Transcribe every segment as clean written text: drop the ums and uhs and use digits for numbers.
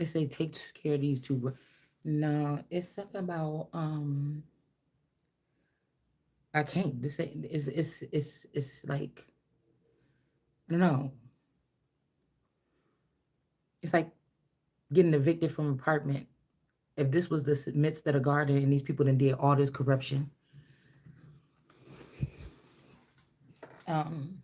They say take care of these two. No, it's something about I can't. This ain't. It's like I don't know. It's like getting evicted from an apartment. If this was the midst of the garden and these people done did all this corruption, um,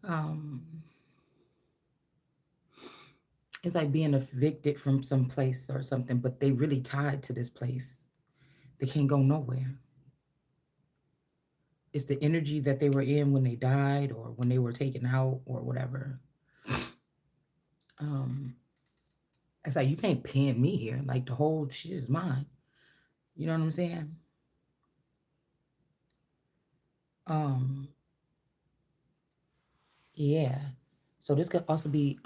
um, it's like being evicted from some place or something, but they really tied to this place. They can't go nowhere. It's the energy that they were in when they died or when they were taken out or whatever. Um, it's like you can't pin me here. Like the whole shit is mine. You know what I'm saying? Um, yeah. So this could also be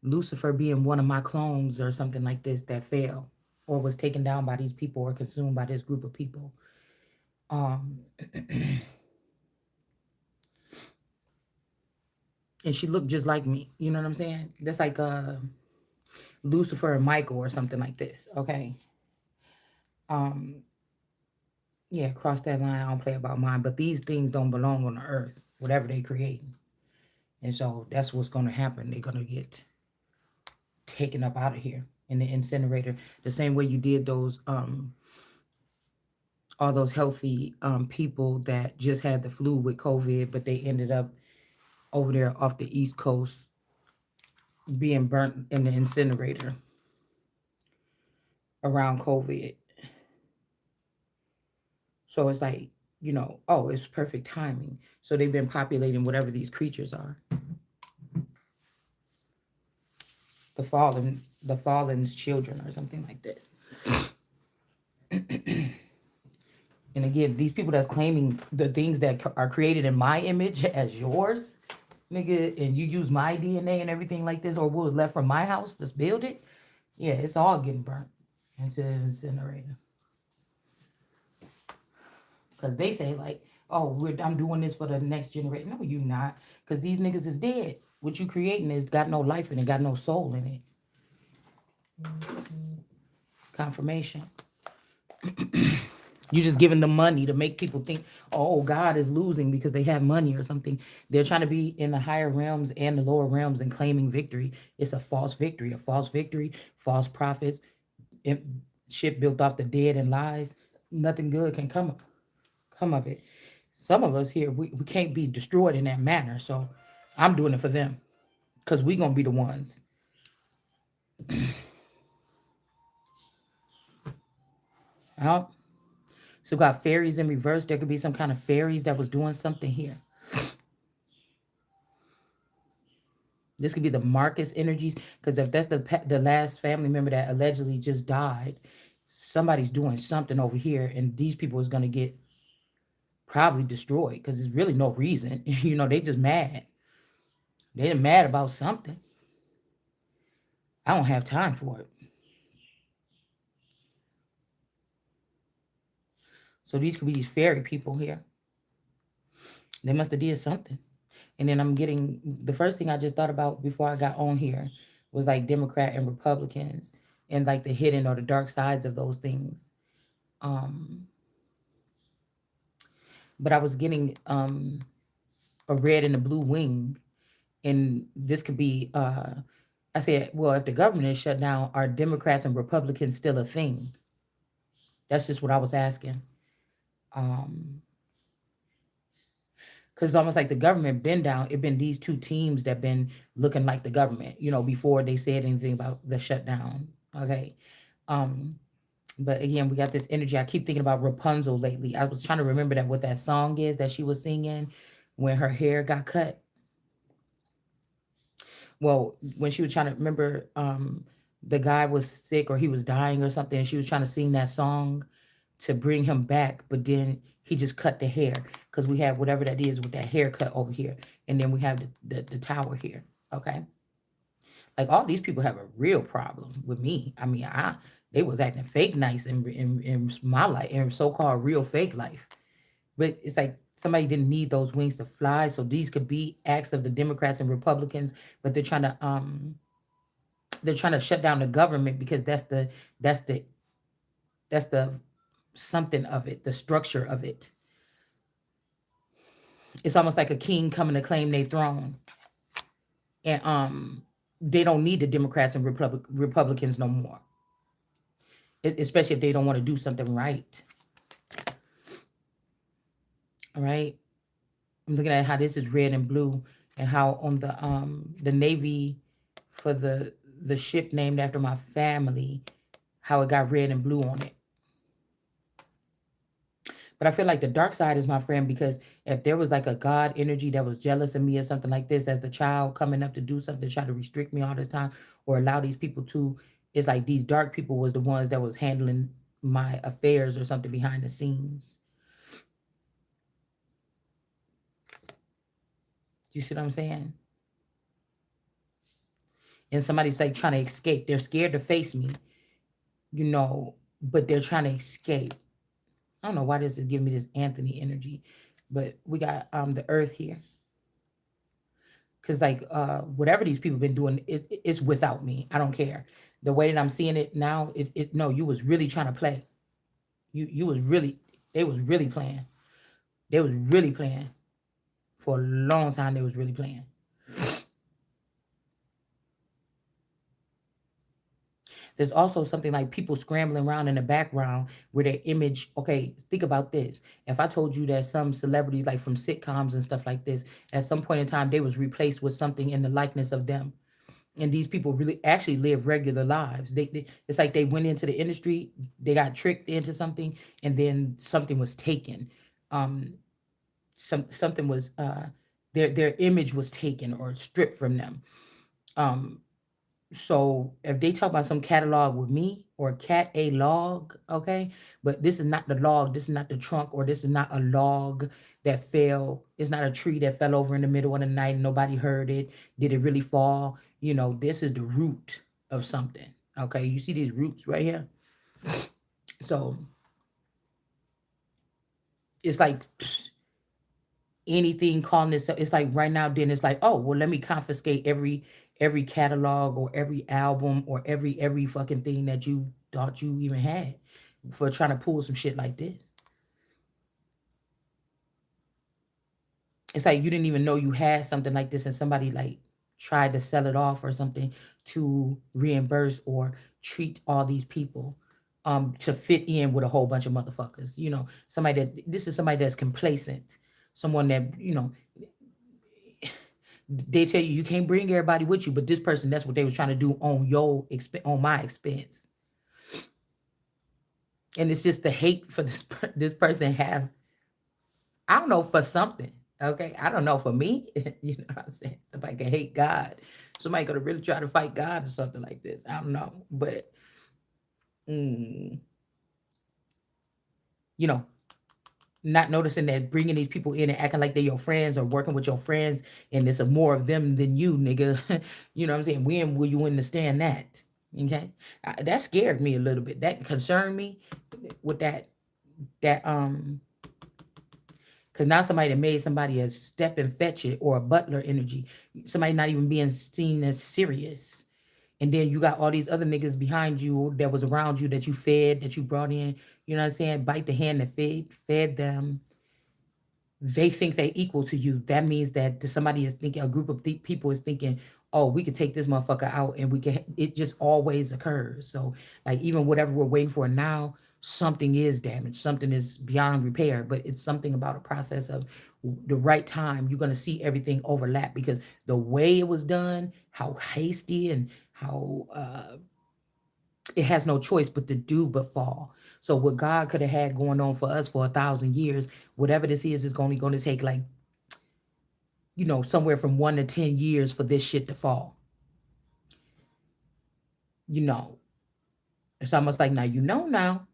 Lucifer being one of my clones or something like this that fell or was taken down by these people or consumed by this group of people. Um, and she looked just like me. You know what I'm saying? That's like Lucifer and Michael or something like this. Okay. Um, yeah, cross that line. I don't play about mine, but these things don't belong on the earth, whatever they create. And so that's what's going to happen. They're going to get taken up out of here in the incinerator, the same way you did those all those healthy people that just had the flu with COVID, but they ended up over there off the East Coast being burnt in the incinerator around COVID. So it's like, oh, it's perfect timing. So they've been populating whatever these creatures are, the fallen's children or something like this. And again, these people that's claiming the things that are created in my image as yours, nigga, and you use my DNA and everything like this, or what was left from my house to build it, yeah, it's all getting burnt into the incinerator. Because they say, like, oh, I'm doing this for the next generation. No, you not. Because these niggas is dead. What you creating is got no life in it, got no soul in it. Confirmation. You just giving them money to make people think, oh, God is losing because they have money or something. They're trying to be in the higher realms and the lower realms and claiming victory. It's a false victory, false prophets, shit built off the dead and lies. Nothing good can come of it. Some of us here, we can't be destroyed in that manner. So I'm doing it for them because we going to be the ones. Out. So got fairies in reverse. There could be some kind of fairies that was doing something here. This could be the Marcus energies, because if that's the last family member that allegedly just died, somebody's doing something over here, and these people is gonna get probably destroyed because there's really no reason. They just mad. They're mad about something. I don't have time for it. So these could be these fairy people here. They must have did something. And then I'm getting the first thing I just thought about before I got on here was like Democrat and Republicans and like the hidden or the dark sides of those things. Um, but I was getting a red and a blue wing, and this could be. I said, well, if the government is shut down, are Democrats and Republicans still a thing? That's just what I was asking. Um, because it's almost like the government been down. It been these two teams that been looking like the government, before they said anything about the shutdown. Okay. Um, but again, we got this energy. I keep thinking about Rapunzel lately. I was trying to remember that what that song is that she was singing when her hair got cut. Well, when she was trying to remember, the guy was sick or he was dying or something, and she was trying to sing that song to bring him back, but then he just cut the hair because we have whatever that is with that haircut over here, and then we have the tower here. Okay, Like all these people have a real problem with me. I mean, they was acting fake nice in my life, in so-called real fake life. But it's like somebody didn't need those wings to fly. So these could be acts of the Democrats and Republicans, but they're trying to shut down the government because that's the that's the something of it, the structure of it. It's almost like a king coming to claim their throne. And they don't need the Democrats and Republicans no more. Especially if they don't want to do something right. All right. I'm looking at how this is red and blue, and how on the Navy for the ship named after my family, how it got red and blue on it. But I feel like the dark side is my friend, because if there was like a God energy that was jealous of me or something like this as the child coming up to do something, try to restrict me all this time or allow these people to, it's like these dark people was the ones that was handling my affairs or something behind the scenes. Do you see what I'm saying? And somebody's like trying to escape. They're scared to face me, but they're trying to escape. I don't know why this is giving me this Anthony energy, but we got the earth here. Cause like whatever these people been doing, it's without me. I don't care. The way that I'm seeing it now, it no, you was really trying to play. You was really, they was really playing. They was really playing. For a long time they was really playing. There's also something like people scrambling around in the background where their image, okay, think about this. If I told you that some celebrities, like from sitcoms and stuff like this, at some point in time, they was replaced with something in the likeness of them. And these people really actually live regular lives. It's like they went into the industry, they got tricked into something, and then something was taken. Um, something was their image was taken or stripped from them. Um, so if they talk about some catalog with me or cat a log, okay, but this is not the log, this is not the trunk, or this is not a log that fell. It's not a tree that fell over in the middle of the night and nobody heard it. Did it really fall? This is the root of something. Okay, you see these roots right here. So it's like anything calling itself. It's like right now. Then it's like, oh well, let me confiscate every catalog or every album or every fucking thing that you thought you even had for trying to pull some shit like this. It's like you didn't even know you had something like this, and somebody like tried to sell it off or something to reimburse or treat all these people to fit in with a whole bunch of motherfuckers. Somebody that this is somebody that's complacent, someone that they tell you can't bring everybody with you, but this person, that's what they was trying to do on on my expense. And it's just the hate for this person have, I don't know, for something. Okay, I don't know, for me. You know what I'm saying? Somebody can hate God. Somebody gonna really try to fight God or something like this. I don't know, but mm, you know, not noticing that bringing these people in and acting like they're your friends or working with your friends, and there's a more of them than you, nigga. You know what I'm saying? When will you understand that? Okay, that scared me a little bit. That concerned me with that. Because now somebody that made somebody a step and fetch it or a butler energy, somebody not even being seen as serious. And then you got all these other niggas behind you that was around you that you fed, that you brought in. You know what I'm saying? Bite the hand that fed them. They think they equal to you. That means that somebody is thinking, a group of people is thinking, oh, we could take this motherfucker out, and we can. It just always occurs. So like even whatever we're waiting for now, something is damaged, something is beyond repair. But it's something about a process of the right time. You're gonna see everything overlap because the way it was done, how hasty and how it has no choice but to do but fall. So what God could have had going on for us for 1,000 years, whatever this is only going to take like, somewhere from 1 to 10 years for this shit to fall. You know, it's almost like now,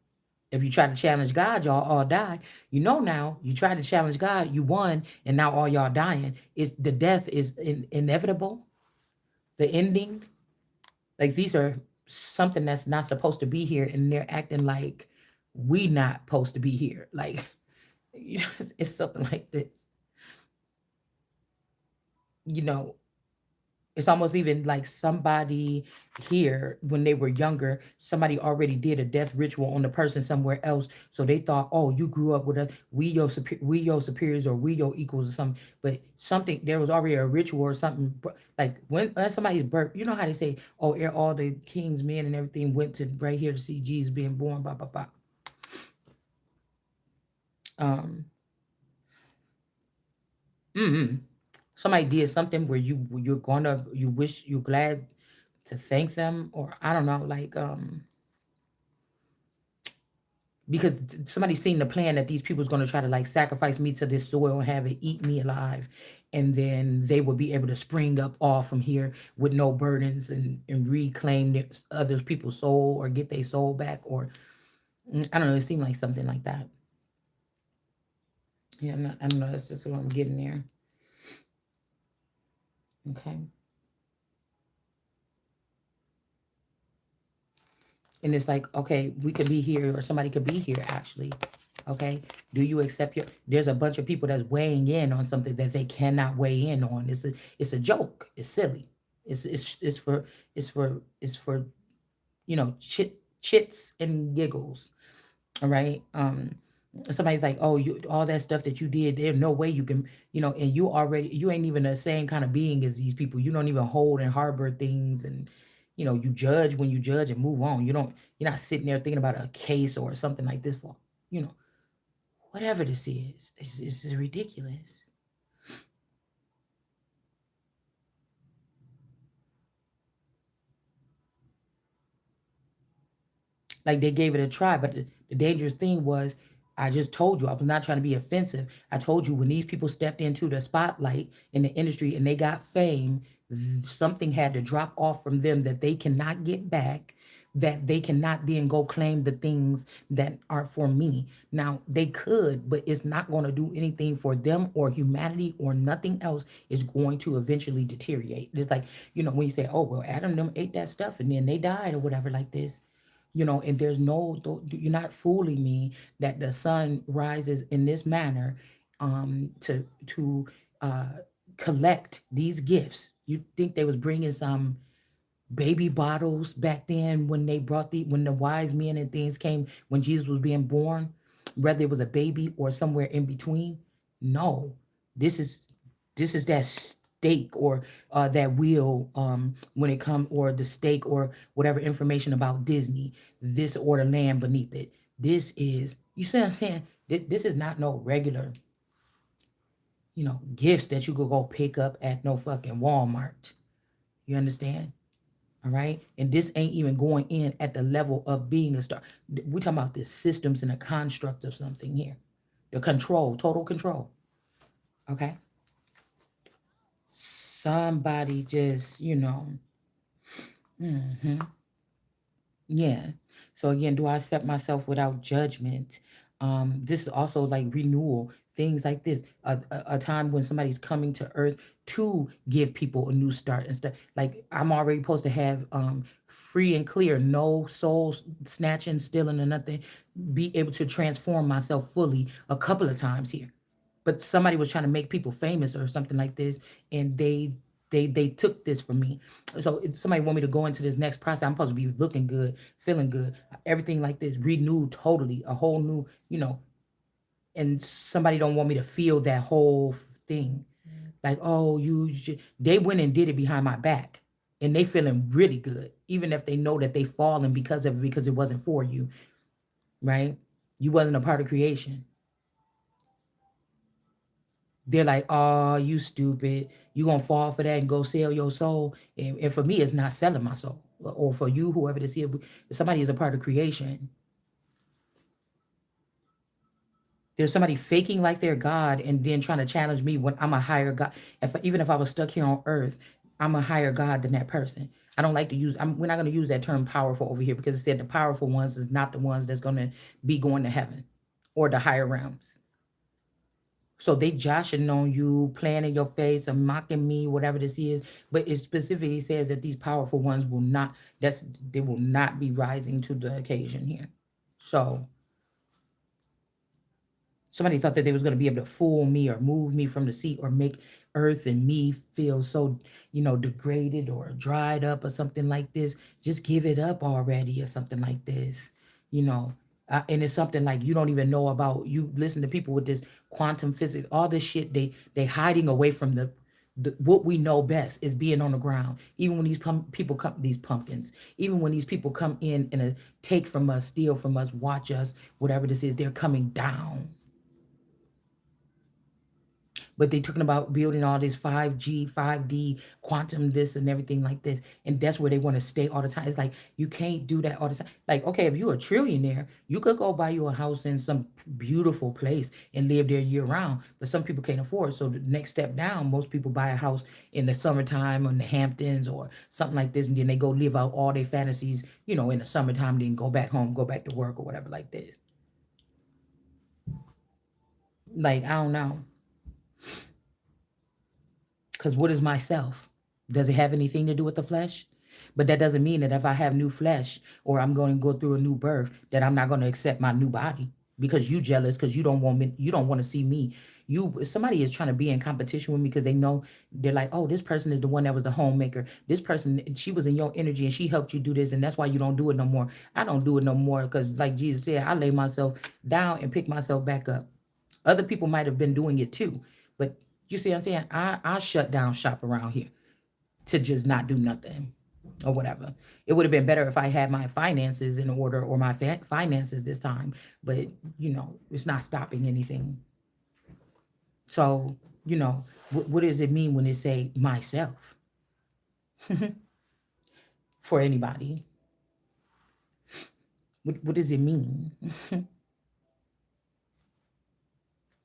if you try to challenge God, y'all all die. Now, you try to challenge God, you won, and now all y'all dying. The death is inevitable. The ending. Like these are something that's not supposed to be here, and they're acting like we not supposed to be here. Like you know, it's something like this. You know, it's almost even like somebody here when they were younger, somebody already did a death ritual on the person somewhere else. So they thought, oh, you grew up with us, we your superiors or we your equals or something. But something there was already a ritual or something. Like when somebody's birth, you know how they say, oh, all the kings, men, and everything went to right here to see Jesus being born. Blah blah blah. Um, mm-mm. Somebody did something where you wish you're glad to thank them, or I don't know, like because somebody seen the plan that these people's going to try to like sacrifice me to this soil and have it eat me alive, and then they will be able to spring up off from here with no burdens and reclaim others people's soul or get their soul back, or I don't know, it seemed like something like that. Yeah, I don't know, that's just what I'm getting there. Okay. And it's like, okay, we could be here or somebody could be here actually. Okay. Do you accept your there's a bunch of people that's weighing in on something that they cannot weigh in on. It's a joke. It's silly. It's for chits and giggles. All right. Somebody's like, oh, you all that stuff that you did, there's no way you can, and you ain't even the same kind of being as these people. You don't even hold and harbor things, and you judge when you judge and move on. You're not sitting there thinking about a case or something like this for, you know, whatever this is. It's ridiculous. Like they gave it a try, but the dangerous thing was, I just told you, I was not trying to be offensive. I told you when these people stepped into the spotlight in the industry and they got fame, something had to drop off from them that they cannot get back, that they cannot then go claim the things that are for me. Now they could, but it's not going to do anything for them or humanity or nothing else. Is going to eventually deteriorate. It's like, when you say, oh, well, Adam them ate that stuff and then they died or whatever like this, and there's you're not fooling me that the sun rises in this manner, to uh collect these gifts. You think they was bringing some baby bottles back then when they brought when the wise men and things came when Jesus was being born, whether it was a baby or somewhere in between? No, this is that steak or that wheel, when it comes, or the steak or whatever information about Disney, this or the land beneath it. This is, you see what I'm saying? This is not no regular, gifts that you could go pick up at no fucking Walmart. You understand? All right. And this ain't even going in at the level of being a star. We're talking about the systems and the construct of something here. The control, total control. Okay. Somebody just, hmm yeah. So again, do I accept myself without judgment? This is also like renewal, things like this. A time when somebody's coming to earth to give people a new start and stuff. Like I'm already supposed to have free and clear, no soul snatching, stealing, or nothing. Be able to transform myself fully a couple of times here, but somebody was trying to make people famous or something like this, and they took this from me. So if somebody want me to go into this next process, I'm supposed to be looking good, feeling good, everything like this, renewed totally, a whole new, and somebody don't want me to feel that whole thing. Like, oh, they went and did it behind my back, and they feeling really good, even if they know that they fallen because of it, because it wasn't for you, right? You wasn't a part of creation. They're like, "Oh, you stupid. You gonna fall for that and go sell your soul." And for me, it's not selling my soul. Or for you, whoever this is, if somebody is a part of creation. There's somebody faking like they're God and then trying to challenge me when I'm a higher God. Even if I was stuck here on earth, I'm a higher God than that person. I don't like to use. We're not going to use that term powerful over here because it said the powerful ones is not the ones that's going to be going to heaven or the higher realms. So they joshing on you, playing in your face, or mocking me, whatever this is. But it specifically says that these powerful ones will not. That's they will not be rising to the occasion here. So somebody thought that they was going to be able to fool me or move me from the seat or make earth and me feel so, degraded or dried up or something like this. Just give it up already or something like this, you know. And it's something like you don't even know about. You listen to people with this quantum physics, all this shit. They hiding away from the what we know best is being on the ground. Even when these people come, these pumpkins. Even when these people come in and take from us, steal from us, watch us, whatever this is, they're coming down. But they talking about building all this 5G, 5D, quantum this and everything like this. And that's where they want to stay all the time. It's like, you can't do that all the time. Like, okay, if you're a trillionaire, you could go buy you a house in some beautiful place and live there year round. But some people can't afford. So the next step down, most people buy a house in the summertime or in the Hamptons or something like this. And then they go live out all their fantasies, in the summertime, then go back home, go back to work or whatever like this. Like, I don't know. Because what is myself? Does it have anything to do with the flesh? But that doesn't mean that if I have new flesh or I'm going to go through a new birth, that I'm not going to accept my new body because you jealous because you don't want me, you don't want to see me. Somebody is trying to be in competition with me because they know they're like, oh, this person is the one that was the homemaker. This person, she was in your energy and she helped you do this, and that's why you don't do it no more. I don't do it no more because, like Jesus said, I lay myself down and pick myself back up. Other people might have been doing it too, but you see what I'm saying? I shut down shop around here to just not do nothing or whatever. It would have been better if I had my finances in order or my finances this time, but it's not stopping anything. So, what does it mean when it say myself for anybody? What does it mean?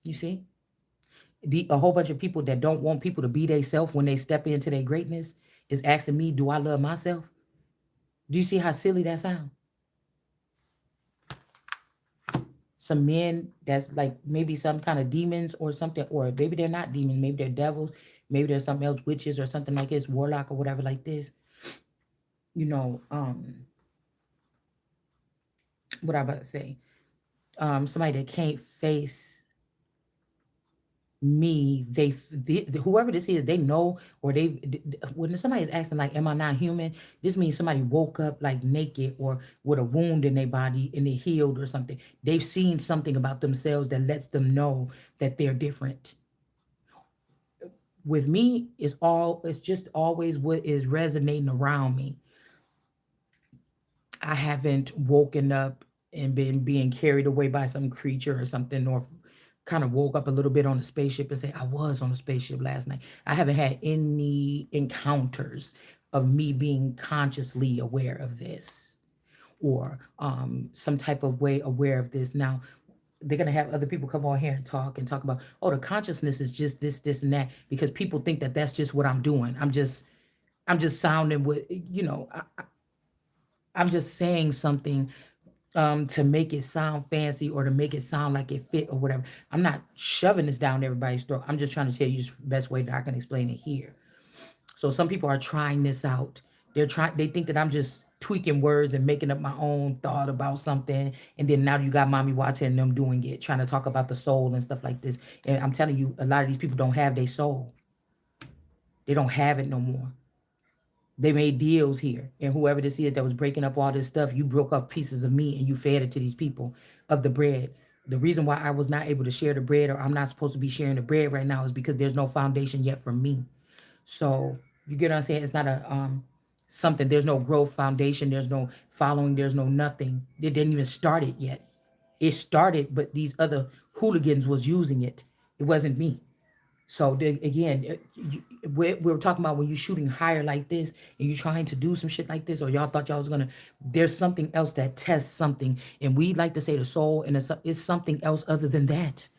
You see? A whole bunch of people that don't want people to be they self when they step into their greatness is asking me, do I love myself? Do you see how silly that sounds? Some men that's like maybe some kind of demons or something, or maybe they're not demons, maybe they're devils, maybe there's something else, witches or something like this, warlock or whatever like this. You know, what I about to say? Somebody that can't face me, whoever this is, they know, or when somebody is asking like, am I not human, this means somebody woke up like naked or with a wound in their body and they healed or something. They've seen something about themselves that lets them know that they're different. With me, it's just always what is resonating around me. I haven't woken up and been being carried away by some creature or something, or kind of woke up a little bit on a spaceship and say, I was on a spaceship last night. I haven't had any encounters of me being consciously aware of this, or some type of way aware of this. Now, they're gonna have other people come on here and talk about, oh, the consciousness is just this and that, because people think that that's just what I'm doing. I'm just sounding with, I'm just saying something to make it sound fancy or to make it sound like it fit or whatever. I'm not shoving this down everybody's throat. I'm just trying to tell you the best way that I can explain it here. So some people are trying this out. They think that I'm just tweaking words and making up my own thought about something. And then now you got Mommy Watson and them doing it, trying to talk about the soul and stuff like this. And I'm telling you, a lot of these people don't have their soul. They don't have it no more. They made deals here. And whoever this is that was breaking up all this stuff, you broke up pieces of meat and you fed it to these people of the bread. The reason why I was not able to share the bread, or I'm not supposed to be sharing the bread right now, is because there's no foundation yet for me. So you get what I'm saying? It's not a something. There's no growth foundation. There's no following. There's no nothing. It didn't even start it yet. It started, but these other hooligans was using it. It wasn't me. So again, we're talking about when you're shooting higher like this and you're trying to do some shit like this, or y'all thought y'all was gonna. There's something else that tests something, and we like to say the soul, and it's something else other than that.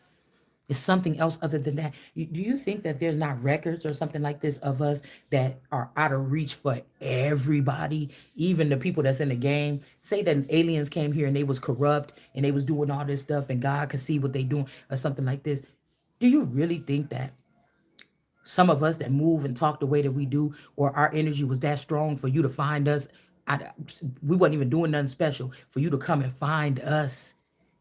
It's something else other than that. Do you think that there's not records or something like this of us that are out of reach for everybody, even the people that's in the game? Say that aliens came here and they was corrupt and they was doing all this stuff, and God could see what they doing or something like this. Do you really think that some of us that move and talk the way that we do, or our energy was that strong for you to find us? I, we wasn't even doing nothing special for you to come and find us,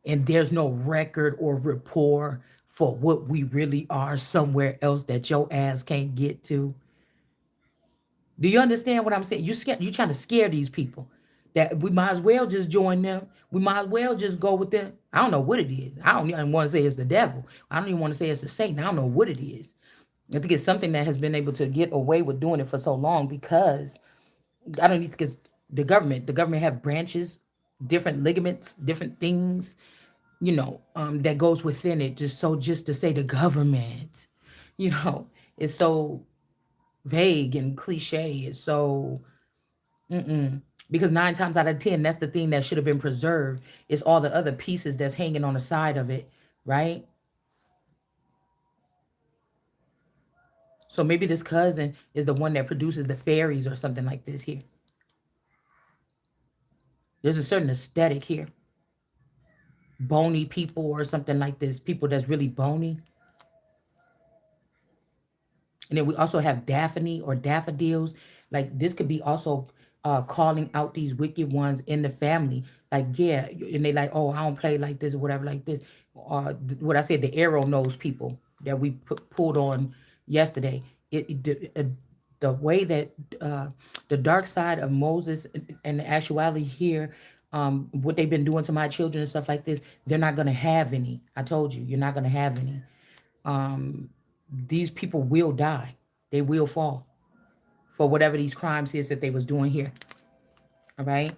and there's no record or rapport for what we really are somewhere else that your ass can't get to. Do you understand what I'm saying? You trying to scare these people that we might as well just join them. We might as well just go with them. I don't know what it is. I don't even want to say it's the devil. I don't even want to say it's the Satan. I don't know what it is. I think it's something that has been able to get away with doing it for so long because I don't need because the government have branches, different ligaments, different things, that goes within it. Just to say the government, you know, it's so vague and cliche. It's so because 9 times out of 10, that's the thing that should have been preserved. It's all the other pieces that's hanging on the side of it, right? So maybe this cousin is the one that produces the fairies or something like this here. There's a certain aesthetic here. Bony people or something like this. People that's really bony. And then we also have Daphne or daffodils. Like this could be also calling out these wicked ones in the family. Like, yeah, and they like, oh, I don't play like this or whatever like this. What I said, the arrow nose people that we pulled on yesterday. The way that the dark side of Moses and the actuality here, what they've been doing to my children and stuff like this, they're not gonna have any. I told you, you're not gonna have any. Um, these people will die. They will fall for whatever these crimes is that they was doing here. All right,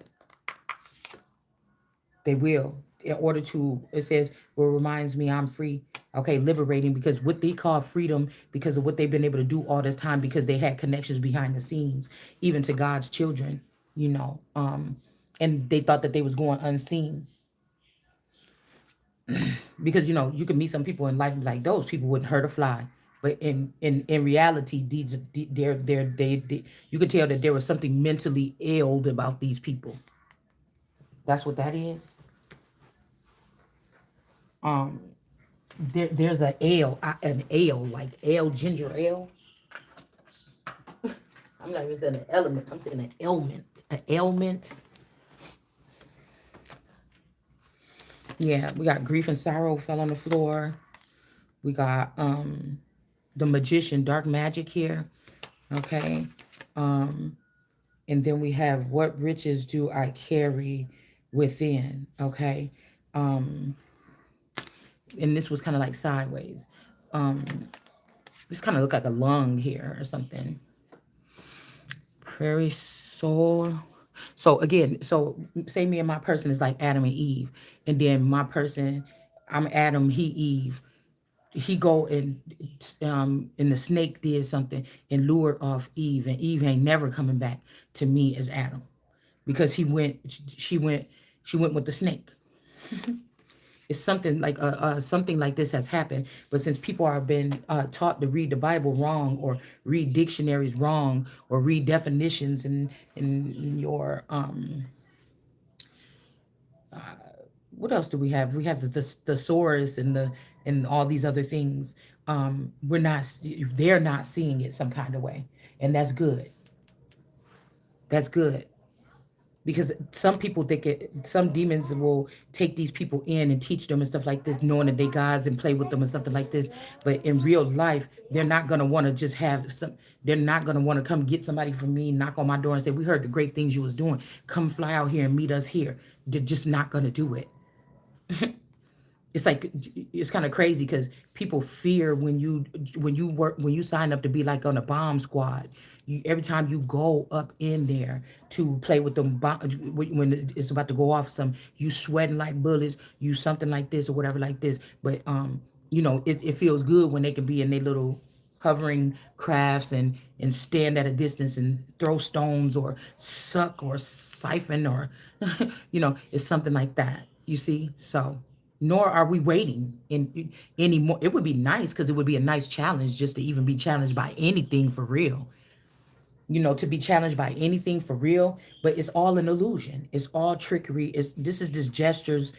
they will. In order to, it says, well, reminds me I'm free. Okay, liberating because what they call freedom because of what they've been able to do all this time because they had connections behind the scenes, even to God's children, and they thought that they was going unseen because you can meet some people in life and be like those people wouldn't hurt a fly, but in reality, they you could tell that there was something mentally ill about these people. That's what that is. Um, there's an ale like ale ginger ale. I'm not even saying an element. I'm saying an ailment. An ailment. Yeah, we got grief and sorrow fell on the floor. We got the magician, dark magic here. Okay. And then we have what riches do I carry within. Okay. And this was kind of like sideways. Um, this kind of looked like a lung here or something. Prairie soul. So again, so say me and my person is like Adam and Eve, and then my person, I'm Adam, he Eve. He go and the snake did something and lured off Eve, and Eve ain't never coming back to me as Adam because she went with the snake. It's something like something like this has happened, but since people are been taught to read the Bible wrong or read dictionaries wrong or read definitions in your what else do we have? We have the thesaurus and all these other things. We're not they're not seeing it some kind of way, and that's good. That's good because some people think some demons will take these people in and teach them and stuff like this, knowing that they gods and play with them and something like this. But in real life, they're not gonna want to just have some. They're not gonna want to come get somebody from me, knock on my door, and say, "We heard the great things you was doing. Come fly out here and meet us here." They're just not gonna do it. It's like it's kind of crazy because people fear when you sign up to be like on a bomb squad. Every time you go up in there to play with them when it's about to go off some, you sweating like bullets, you something like this or whatever like this. But it feels good when they can be in their little hovering crafts and stand at a distance and throw stones or suck or siphon or it's something like that, you see. So nor are we waiting in anymore. It would be nice because it would be a nice challenge just to even be challenged by anything for real, to be challenged by anything for real. But it's all an illusion, it's all trickery. This is just gestures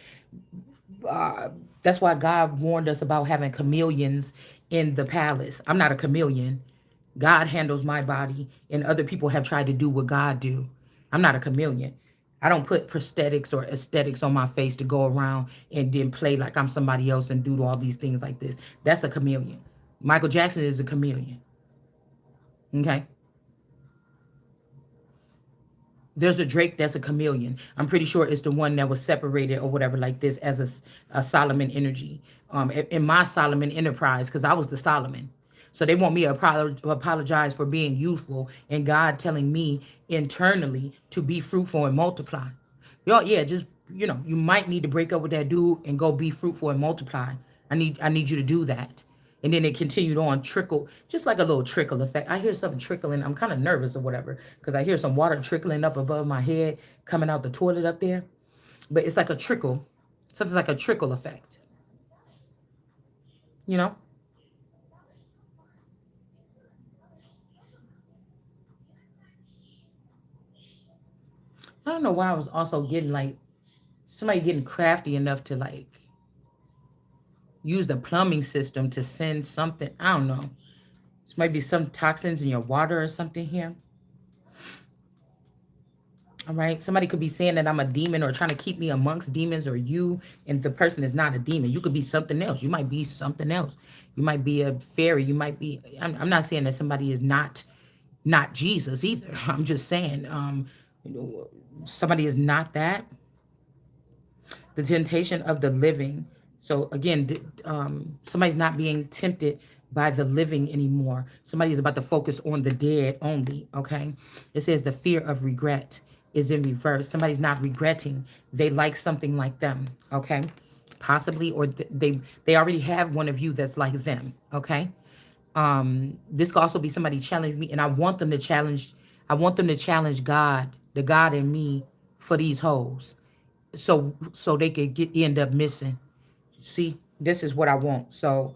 uh, that's why God warned us about having chameleons in the palace. I'm not a chameleon. God handles my body, and other people have tried to do what God do. I'm not a chameleon. I don't put prosthetics or aesthetics on my face to go around and then play like I'm somebody else and do all these things like this. That's a chameleon. Michael Jackson is a chameleon. Okay. There's a Drake that's a chameleon. I'm pretty sure it's the one that was separated or whatever like this as a Solomon energy. In my Solomon enterprise, because I was the Solomon. So they want me to apologize for being youthful and God telling me internally to be fruitful and multiply. Yo, yeah, just you might need to break up with that dude and go be fruitful and multiply. I need you to do that. And then it continued on, trickle, just like a little trickle effect. I hear something trickling. I'm kind of nervous or whatever because I hear some water trickling up above my head, coming out the toilet up there. But it's like a trickle, something like a trickle effect. You know, I don't know why I was also getting like somebody getting crafty enough to like use the plumbing system to send something. I don't know. This might be some toxins in your water or something here. All right. Somebody could be saying that I'm a demon or trying to keep me amongst demons or you, and the person is not a demon. You could be something else. You might be something else. You might be a fairy. You might be, I'm not saying that somebody is not Jesus either. I'm just saying somebody is not that. The temptation of the living. So again, somebody's not being tempted by the living anymore. Somebody is about to focus on the dead only. Okay, it says the fear of regret is in reverse. Somebody's not regretting. They like something like them. Okay, possibly, or they already have one of you that's like them. Okay, this could also be somebody challenge me, and I want them to challenge. I want them to challenge God, the God in me, for these hoes so they could end up missing. See, this is what I want. So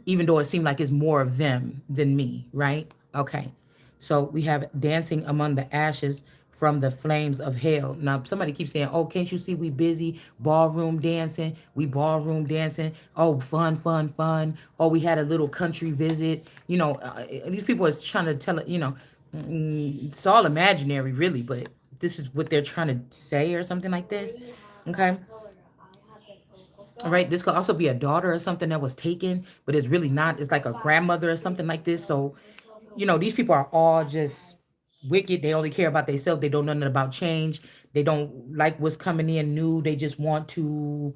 even though it seemed like it's more of them than me, right? Okay. So we have dancing among the ashes from the flames of hell. Now somebody keeps saying, "Oh, can't you see we busy ballroom dancing? We ballroom dancing. Oh, fun, fun, fun. Oh, we had a little country visit. These people are trying to tell it. It's all imaginary, really, but this is what they're trying to say or something like this. Okay. All right, this could also be a daughter or something that was taken, but it's really not. It's like a grandmother or something like this. So, these people are all just wicked. They only care about themselves. They don't know nothing about change. They don't like what's coming in new. They just want to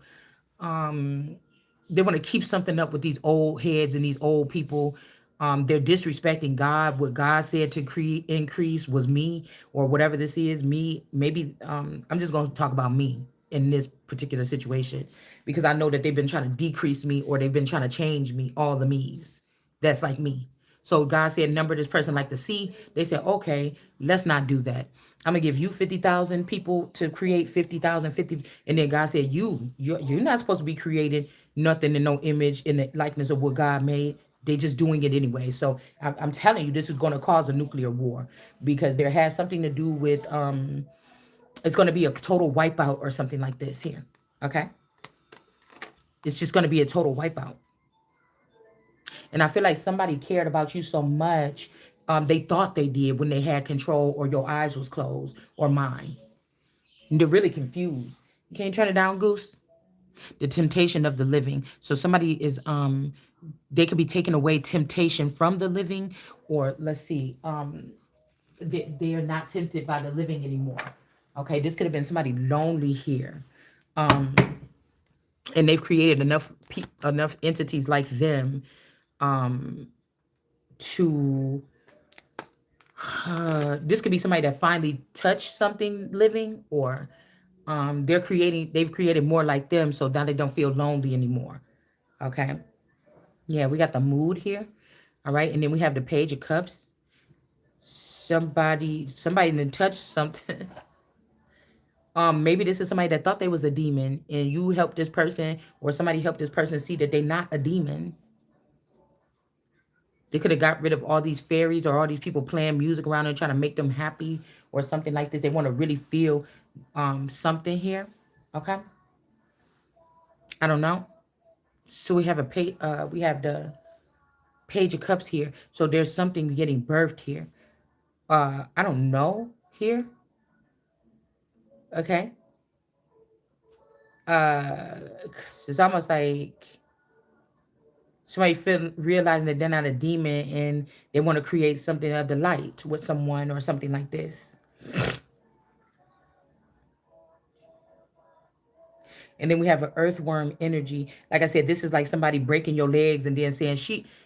they want to keep something up with these old heads and these old people. They're disrespecting God. What God said to increase was me, or whatever this is, me. Maybe I'm just going to talk about me in this particular situation because I know that they've been trying to decrease me or they've been trying to change me, all the me's. That's like me. So God said, number this person like the sea. They said, okay, let's not do that. I'm gonna give you 50,000 people to create 50,000, 50. And then God said, you're not supposed to be creating nothing in no image in the likeness of what God made. They just doing it anyway. So I'm telling you, this is going to cause a nuclear war because there has something to do with it's going to be a total wipeout or something like this here. Okay, it's just going to be a total wipeout. And I feel like somebody cared about you so much, they thought they did when they had control or your eyes was closed or mine. And they're really confused. Can you turn it down, Goose? The temptation of the living. So somebody is they could be taking away temptation from the living, or let's see, they are not tempted by the living anymore. Okay, this could have been somebody lonely here. Um, and they've created enough entities like them to this could be somebody that finally touched something living, or they've created more like them, so now they don't feel lonely anymore. Okay. Yeah, we got the mood here. All right, and then we have the page of cups. Somebody didn't touch something. Maybe this is somebody that thought they was a demon and you helped this person, or somebody helped this person see that they're not a demon. They could have got rid of all these fairies or all these people playing music around and trying to make them happy or something like this. They want to really feel something here. Okay. I don't know. So we have we have the Page of Cups here. So there's something getting birthed here. I don't know here. Okay. Uh, it's almost like somebody realizing that they're not a demon and they want to create something of the light with someone or something like this. And then we have an earthworm energy. Like I said, this is like somebody breaking your legs and then saying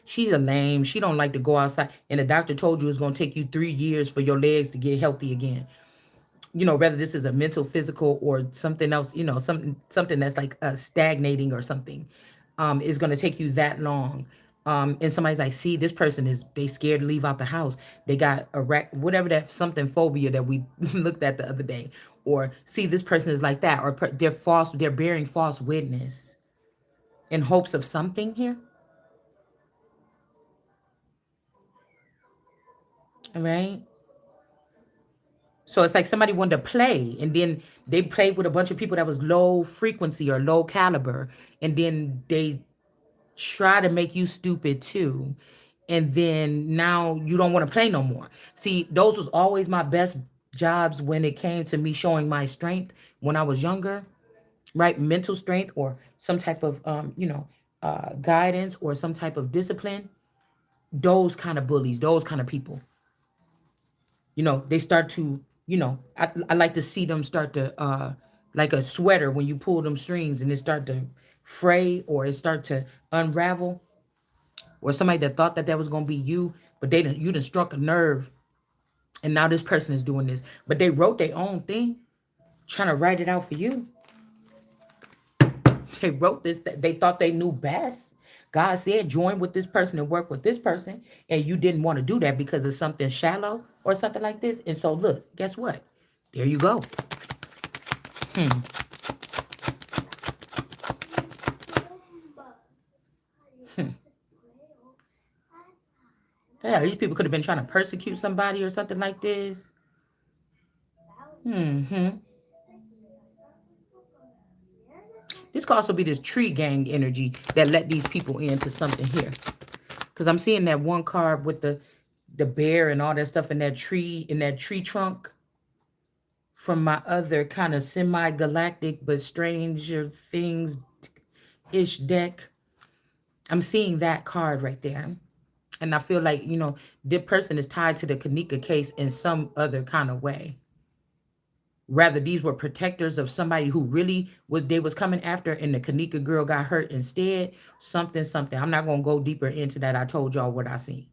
she's a lame. She don't like to go outside. And the doctor told you it's gonna take you 3 years for your legs to get healthy again. You know, whether this is a mental, physical, or something else, you know, something that's like stagnating or something, is going to take you that long. And somebody's like, see, this person they scared to leave out the house. They got whatever that something phobia that we looked at the other day. Or see, this person is like that, or they're bearing false witness in hopes of something here. All right. So it's like somebody wanted to play and then they played with a bunch of people that was low frequency or low caliber. And then they try to make you stupid too. And then now you don't want to play no more. See, those was always my best jobs when it came to me showing my strength when I was younger, right? Mental strength or some type of, guidance or some type of discipline. Those kind of bullies, those kind of people. They start to, I like to see them start to like a sweater when you pull them strings and it start to fray or it start to unravel, or somebody that thought that was going to be you, but you done struck a nerve, and now this person is doing this, but they wrote their own thing trying to write it out for you. They wrote this, they thought they knew best. God said join with this person and work with this person, and you didn't want to do that because of something shallow or something like this. And so look, guess what? There you go. Yeah, these people could have been trying to persecute somebody or something like this. Hmm. This could also be this tree gang energy that let these people into something here. Because I'm seeing that one card with the bear and all that stuff in that tree trunk from my other kind of semi-galactic but stranger things ish deck. I'm seeing that card right there. And I feel like, this person is tied to the Kanika case in some other kind of way. Rather, these were protectors of somebody who really was coming after, and the Kanika girl got hurt instead. Something. I'm not gonna go deeper into that. I told y'all what I seen.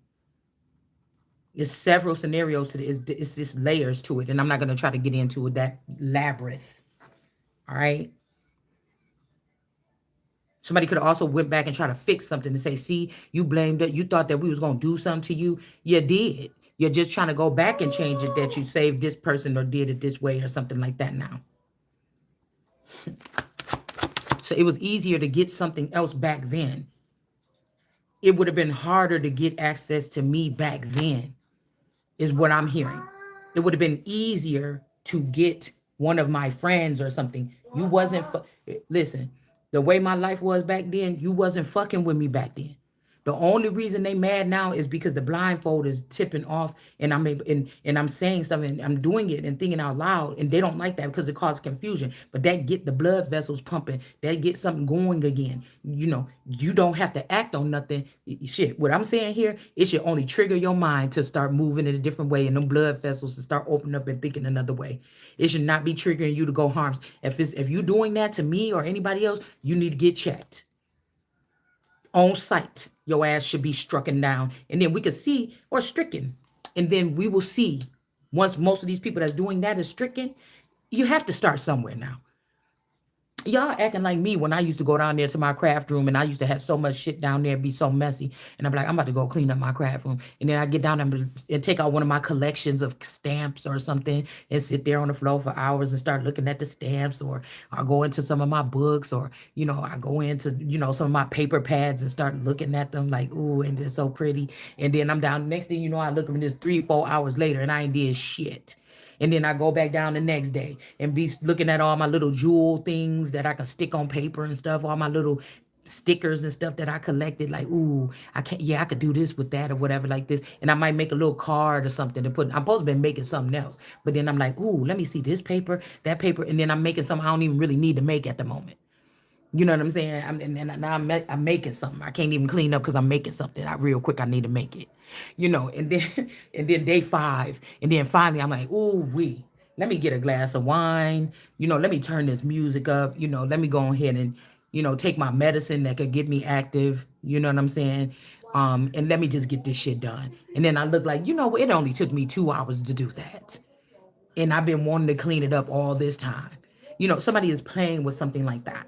It's several scenarios to this. It's just layers to it, and I'm not gonna try to get into that labyrinth. All right. Somebody could have also went back and try to fix something to say, see, you blamed it. You thought that we was gonna do something to you. You did. You're just trying to go back and change it that you saved this person or did it this way or something like that now. So it was easier to get something else back then. It would have been harder to get access to me back then, is what I'm hearing. It would have been easier to get one of my friends or something. You wasn't, listen, the way my life was back then, you wasn't fucking with me back then. The only reason they mad now is because the blindfold is tipping off, and I'm able, and I'm saying something, I'm doing it and thinking out loud, and they don't like that because it causes confusion. But that get the blood vessels pumping, that get something going again. You don't have to act on nothing. Shit, what I'm saying here, it should only trigger your mind to start moving in a different way, and them blood vessels to start opening up and thinking another way. It should not be triggering you to go harms. If you're doing that to me or anybody else, you need to get checked on site. Your ass should be strucken down, and then we could see, or stricken, and then we will see. Once most of these people that's doing that is stricken, you have to start somewhere now. Y'all acting like me when I used to go down there to my craft room, and I used to have so much shit down there, be so messy, and I'm like, I'm about to go clean up my craft room, and then I get down there and take out one of my collections of stamps or something and sit there on the floor for hours and start looking at the stamps, or I go into some of my books, or I go into some of my paper pads and start looking at them like, ooh, and they're so pretty, and then I'm down. Next thing you know, I look at this 3-4 hours later, and I ain't did shit. And then I go back down the next day and be looking at all my little jewel things that I can stick on paper and stuff, all my little stickers and stuff that I collected. Like, ooh, I can't, yeah, I could do this with that or whatever, like this. And I might make a little card or something to put. I'm supposed to be making something else. But then I'm like, ooh, let me see this paper, that paper. And then I'm making something I don't even really need to make at the moment. You know what I'm saying? And now I'm making something. I can't even clean up because I'm making something. I real quick. I need to make it. And then and then day 5, and then finally I'm like, ooh wee, let me get a glass of wine. Let me turn this music up. Let me go ahead and take my medicine that could get me active. You know what I'm saying? And let me just get this shit done. And then I look like, it only took me 2 hours to do that, and I've been wanting to clean it up all this time. Somebody is playing with something like that.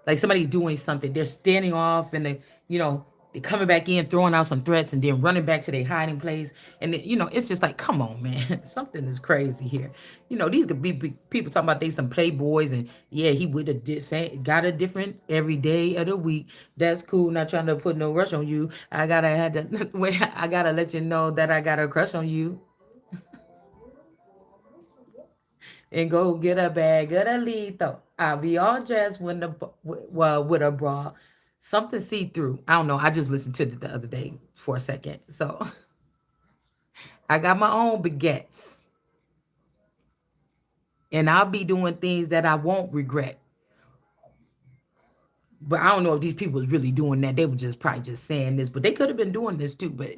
Like somebody's doing something. They're standing off and they're coming back in, throwing out some threats and then running back to their hiding place. And it's just like, come on, man. Something is crazy here. These could be people talking about they some playboys and yeah, he would have got a different every day of the week. That's cool. Not trying to put no rush on you. I gotta let you know that I got a crush on you. And go get a bag of the lethal. I'll be all dressed with a bra, something see through. I don't know. I just listened to it the other day for a second, so I got my own baguettes, and I'll be doing things that I won't regret. But I don't know if these people was really doing that. They were just probably just saying this, but they could have been doing this too. But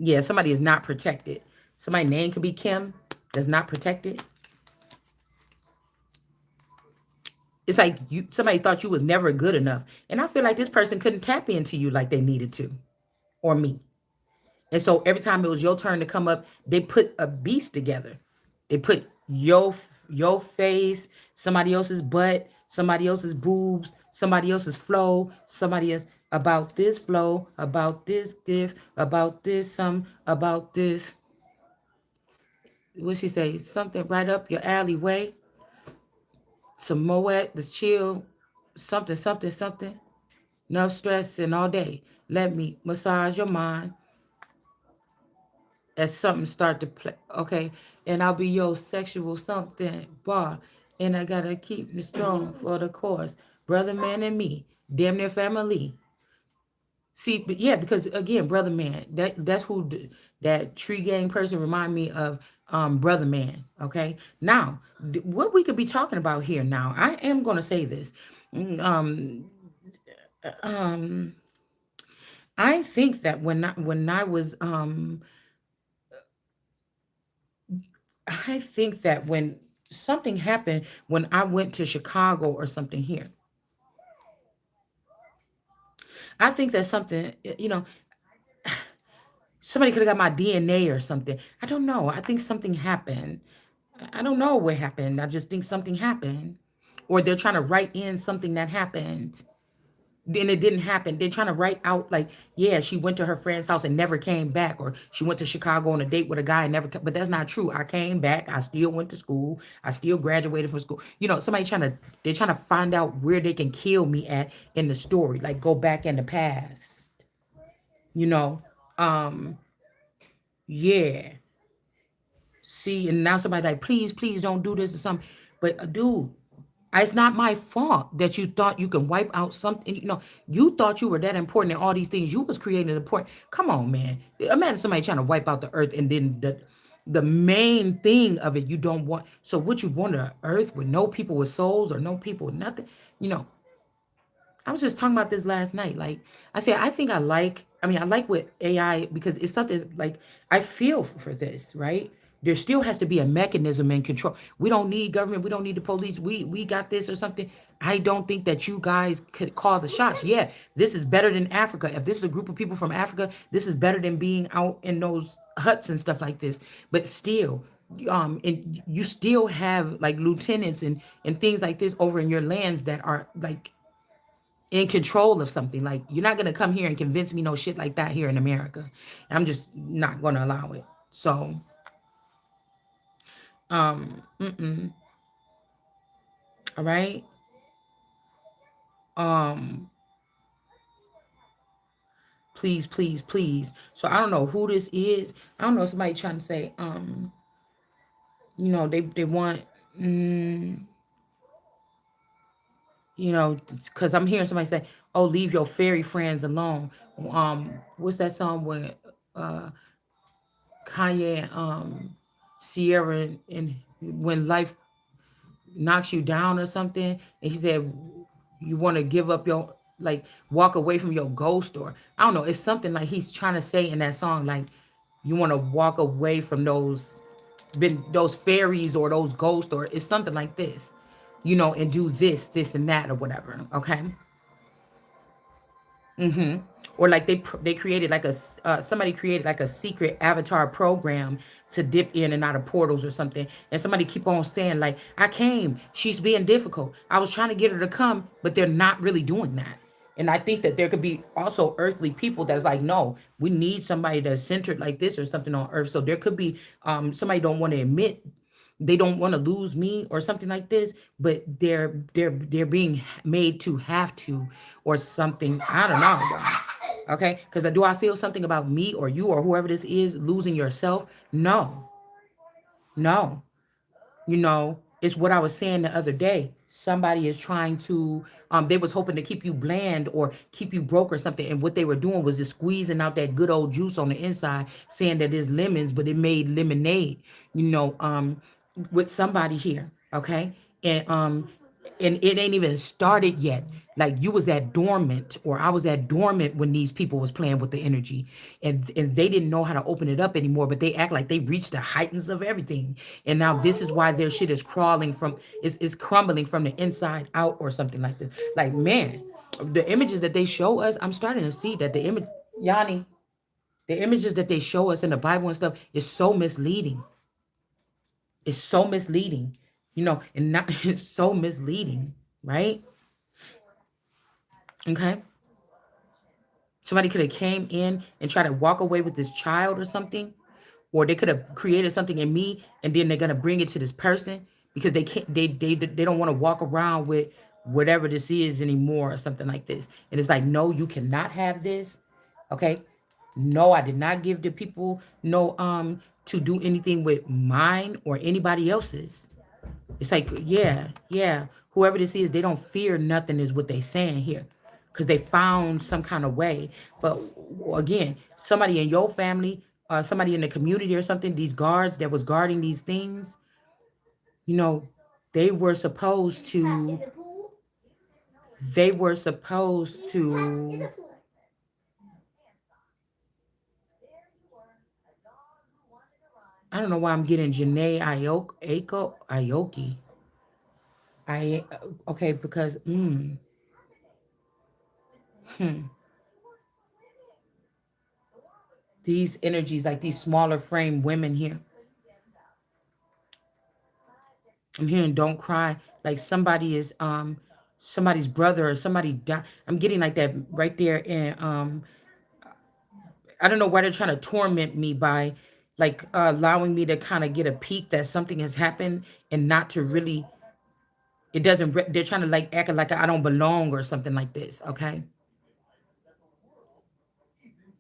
yeah, somebody is not protected. Somebody's name could be Kim, that's not protected. It's like somebody thought you was never good enough. And I feel like this person couldn't tap into you like they needed to, or me. And so every time it was your turn to come up, they put a beast together. They put your face, somebody else's butt, somebody else's boobs, somebody else's flow, somebody else about this flow, about this diff, about this about this. What she say? Something right up your alleyway. Some moet, the chill, something, something, something. No stressing all day. Let me massage your mind as something start to play. Okay. And I'll be your sexual something bar. And I gotta keep me strong for the cause. Brother man and me. Damn near family. See, but yeah, because again, brother man, that's who that tree gang person remind me of, brother man. Okay. Now, what we could be talking about here now, I am gonna say this. Mm, um I think that when I was I think that when something happened when I went to Chicago or something here, I think that something, somebody could have got my DNA or something. I don't know. I think something happened. I don't know what happened. I just think something happened. Or they're trying to write in something that happened. Then it didn't happen. They're trying to write out like, yeah, she went to her friend's house and never came back, or she went to Chicago on a date with a guy and never. But that's not true. I came back. I still went to school. I still graduated from school. Somebody they're trying to find out where they can kill me at in the story, like go back in the past. You know, um, yeah. See, and now somebody like, please, please don't do this or something. But dude, it's not my fault that you thought you can wipe out something. You thought you were that important in all these things. You was creating important. Come on, man. Imagine somebody trying to wipe out the earth, and then the main thing of it you don't want. So what you want, an earth with no people with souls or no people with nothing? You know, I was just talking about this last night. Like I said, I like with AI because it's something like I feel for this, right? There still has to be a mechanism and control. We don't need government. We don't need the police. We got this or something. I don't think that you guys could call the shots. Yeah, this is better than Africa. If this is a group of people from Africa, this is better than being out in those huts and stuff like this. But still, and you still have like lieutenants and things like this over in your lands that are like in control of something. Like you're not gonna come here and convince me no shit like that here in America. I'm just not gonna allow it. So, mm-mm. All right. Um, please, please, please. So I don't know who this is. I don't know, somebody trying to say, they want, mm, because I'm hearing somebody say, "Oh, leave your fairy friends alone." What's that song when uh Kanye, Sierra, and when life knocks you down or something, and he said, "You want to give up your, like, walk away from your ghost," or I don't know. It's something like he's trying to say in that song, like you want to walk away from those fairies or those ghosts, or it's something like this, and do this, and that, or whatever. Okay. Mm-hmm. Or like they created like somebody created like a secret avatar program to dip in and out of portals or something, and somebody keep on saying like, "I came, she's being difficult. I was trying to get her to come," but they're not really doing that. And I think that there could be also earthly people that's like, no, we need somebody that's centered like this or something on earth. So there could be somebody don't want to admit they don't want to lose me or something like this, but they're being made to have to or something. I don't know, y'all. Okay, because do I feel something about me or you or whoever this is losing yourself? No, no. It's what I was saying the other day. Somebody is trying to, they was hoping to keep you bland or keep you broke or something. And what they were doing was just squeezing out that good old juice on the inside, saying that it's lemons, but it made lemonade, with somebody here. Okay. And it ain't even started yet. Like you was at dormant, or I was at dormant when these people was playing with the energy, and they didn't know how to open it up anymore. But they act like they reached the heightens of everything, and now this is why their shit is crawling from is crumbling from the inside out or something like this. Like man, the images that they show us, I'm starting to see that the image, Yanni, the images that they show us in the Bible and stuff is so misleading. It's so misleading, and not it's so misleading, right? Okay. Somebody could have came in and tried to walk away with this child or something, or they could have created something in me, and then they're gonna bring it to this person because they can't. They don't want to walk around with whatever this is anymore or something like this. And it's like, no, you cannot have this. Okay. No, I did not give the people no to do anything with mine or anybody else's. It's like, yeah, yeah. Whoever this is, they don't fear nothing, is what they saying here. Because they found some kind of way. But again, somebody in your family, somebody in the community or something, these guards that was guarding these things, you know, they were supposed to, they were supposed to, I don't know why I'm getting Janae Aoki. I, okay, because, hmm, these energies, like these smaller frame women here, I'm hearing don't cry, like somebody is somebody's brother or somebody died. I'm getting like that right there, and I don't know why they're trying to torment me by like allowing me to kind of get a peek that something has happened and not to really, it doesn't they're trying to like act like I don't belong or something like this, okay?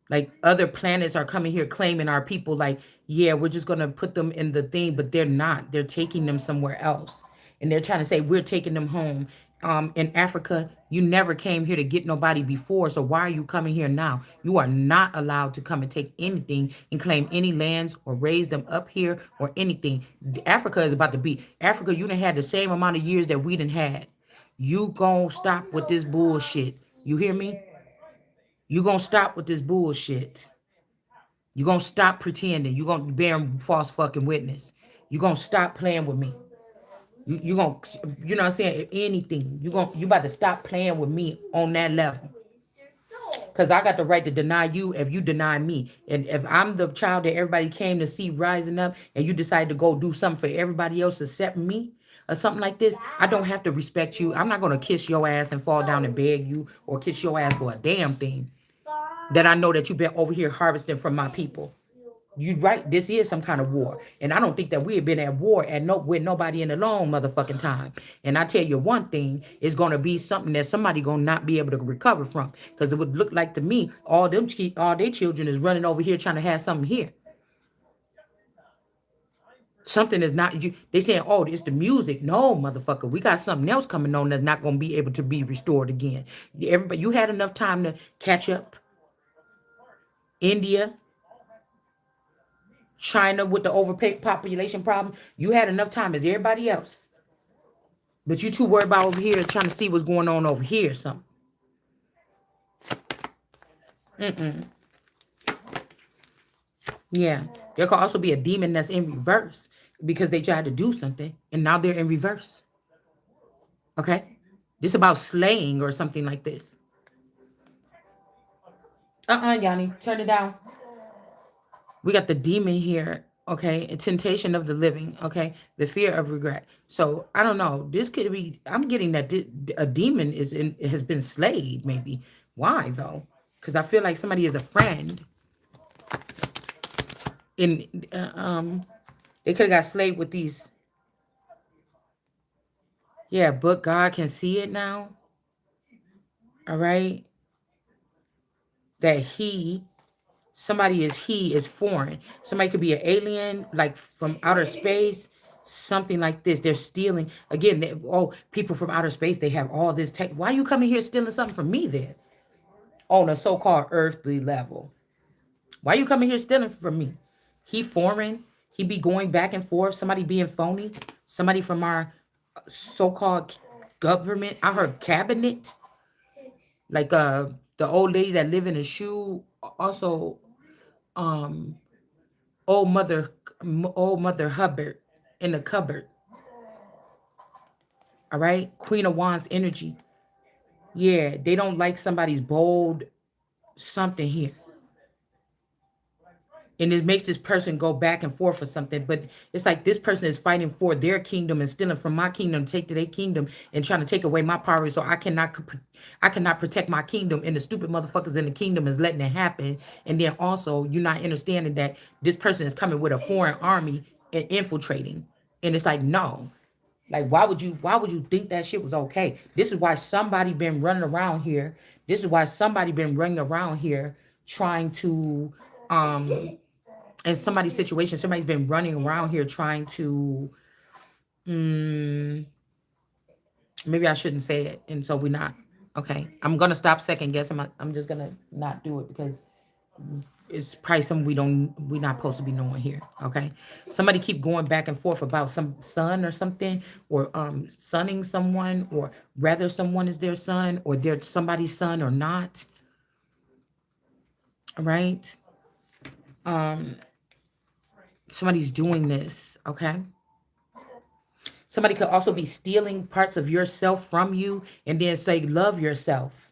Like other planets are coming here claiming our people, like, yeah, we're just gonna put them in the thing, but they're not. They're taking them somewhere else. And they're trying to say we're taking them home. In Africa, you never came here to get nobody before. So why are you coming here now? You are not allowed to come and take anything and claim any lands or raise them up here or anything. Africa is about to be Africa, you done had the same amount of years that we done had. You gonna stop with this bullshit. You hear me? You gonna stop with this bullshit. You gonna stop pretending. You gonna bear false fucking witness. You gonna stop playing with me. You gonna, you know what I'm saying? If anything, you about to stop playing with me on that level. Cause I got the right to deny you if you deny me. And if I'm the child that everybody came to see rising up, and you decide to go do something for everybody else except me, or something like this, I don't have to respect you. I'm not gonna kiss your ass and fall down and beg you or kiss your ass for a damn thing that I know that you've been over here harvesting from my people. You right. This is some kind of war, and I don't think that we have been at war at no with nobody in a long motherfucking time. And I tell you one thing, it's gonna be something that somebody gonna not be able to recover from, because it would look like to me all their children is running over here trying to have something here. Something is not you. They saying, oh, it's the music. No, motherfucker, we got something else coming on that's not gonna be able to be restored again. Everybody, you had enough time to catch up. India, China with the overpopulation problem. You had enough time as everybody else. But you too worried about over here trying to see what's going on over here or something. Yeah. There could also be a demon that's in reverse because they tried to do something and now they're in reverse. Okay? This about slaying or something like this. Yanni. Turn it down. We got the demon here. Okay, a temptation of the living. Okay, the fear of regret. So I don't know. This could be. I'm getting that a demon has been slayed. Maybe. Why though? Because I feel like somebody is a friend. In they could have got slayed with these. Yeah, but God can see it now. All right, that somebody is foreign. Somebody could be an alien, like from outer space, something like this. They're stealing. Again, people from outer space, they have all this tech. Why are you coming here stealing something from me then? On a so-called earthly level. Why are you coming here stealing from me? He foreign. He be going back and forth. Somebody being phony. Somebody from our so-called government. I heard cabinet. Like the old lady that live in a shoe. Also, um old mother Hubbard in the cupboard. All right, Queen of Wands energy. Yeah, they don't like somebody's bold something here, and it makes this person go back and forth for something. But it's like this person is fighting for their kingdom and stealing from my kingdom, take to their kingdom and trying to take away my power, so I cannot protect my kingdom. And the stupid motherfuckers in the kingdom is letting it happen. And then also you're not understanding that this person is coming with a foreign army and infiltrating. And it's like, no, like why would you think that shit was okay? This is why somebody been running around here. This is why somebody been running around here trying to in somebody's situation, somebody's been running around here trying to maybe I shouldn't say it, and so we're not okay. I'm gonna stop second guessing. I'm just gonna not do it because it's probably something we're not supposed to be knowing here. Okay, somebody keep going back and forth about some son or something, or sonning someone, or whether someone is their son or they're somebody's son or not. All right, somebody's doing this. Okay. Somebody could also be stealing parts of yourself from you and then say, love yourself.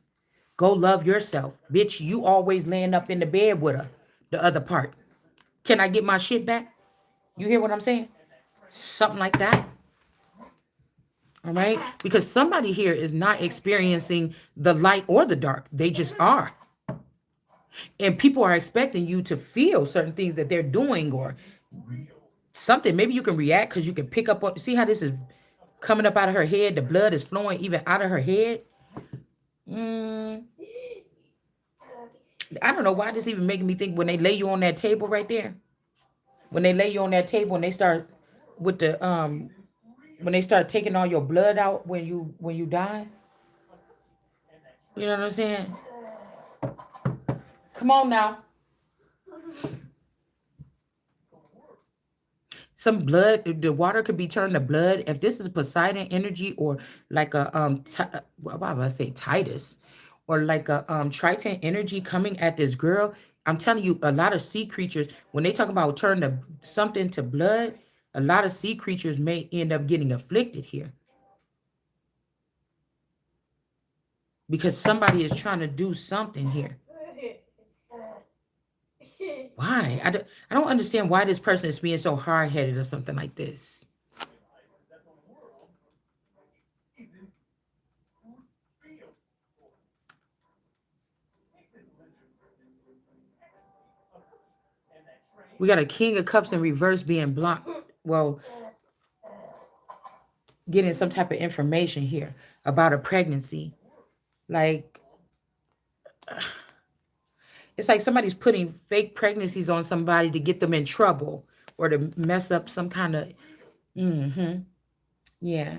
Go love yourself. Bitch, you always laying up in the bed with her, the other part. Can I get my shit back? You hear what I'm saying? Something like that. All right? Because somebody here is not experiencing the light or the dark. They just are. And people are expecting you to feel certain things that they're doing or something. Maybe you can react because you can pick up on. See how this is coming up out of her head? The blood is flowing even out of her head. I don't know why this even making me think when they lay you on that table right there. When they lay you on that table and they start with the when they start taking all your blood out when you die. You know what I'm saying? Come on now. Some blood, the water could be turned to blood. If this is Poseidon energy or like a why would I say Titus, or like a Triton energy coming at this girl, I'm telling you, a lot of sea creatures when they talk about turn something to blood, a lot of sea creatures may end up getting afflicted here because somebody is trying to do something here. Why? I don't understand why this person is being so hard headed or something like this. We got a King of Cups in reverse being blocked. Well, getting some type of information here about a pregnancy. Like, it's like somebody's putting fake pregnancies on somebody to get them in trouble or to mess up some kind of, yeah.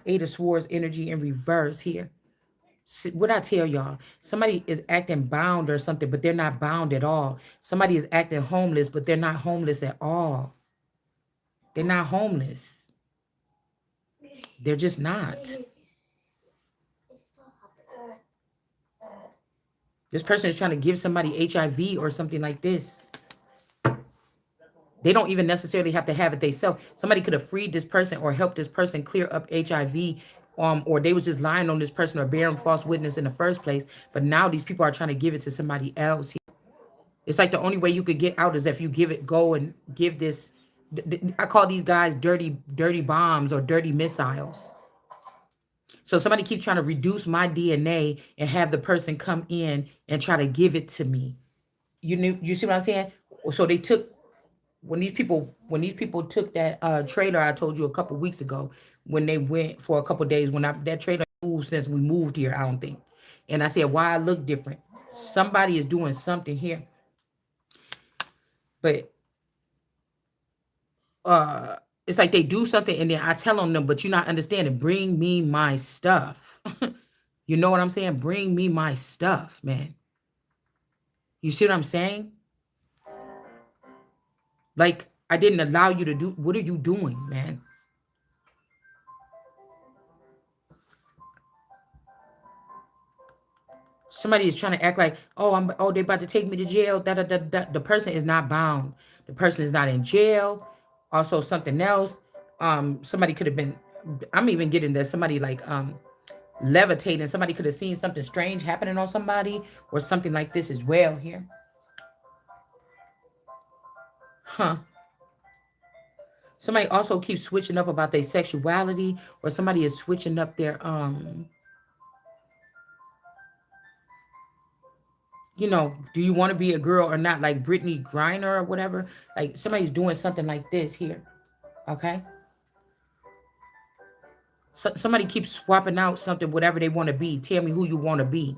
Eight of Swords energy in reverse here. What I tell y'all, somebody is acting bound or something, but they're not bound at all. Somebody is acting homeless, but they're not homeless at all. They're not homeless. They're just not. This person is trying to give somebody HIV or something like this. They don't even necessarily have to have it themselves. Somebody could have freed this person or helped this person clear up HIV, or they was just lying on this person or bearing false witness in the first place. But now these people are trying to give it to somebody else. It's like the only way you could get out is if you go and give this. I call these guys dirty bombs or dirty missiles. So somebody keeps trying to reduce my DNA and have the person come in and try to give it to me. You see what I'm saying? So they took when these people took that trailer I told you a couple weeks ago, when they went for a couple days, that trailer moved since we moved here, I don't think. And I said, why I look different? Somebody is doing something here. But it's like they do something and then I tell on them, but you're not understanding. Bring me my stuff. You know what I'm saying? Bring me my stuff, man. You see what I'm saying? Like, I didn't allow you to do. What are you doing, man? Somebody is trying to act like, oh, they about to take me to jail. The person is not bound. The person is not in jail. Also, something else. Somebody could have been. I'm even getting that somebody like levitating. Somebody could have seen something strange happening on somebody or something like this as well here. Huh. Somebody also keeps switching up about their sexuality, or somebody is switching up their do you want to be a girl or not, like Brittany Griner or whatever? Like somebody's doing something like this here. Okay. So somebody keeps swapping out something, whatever they want to be. Tell me who you want to be.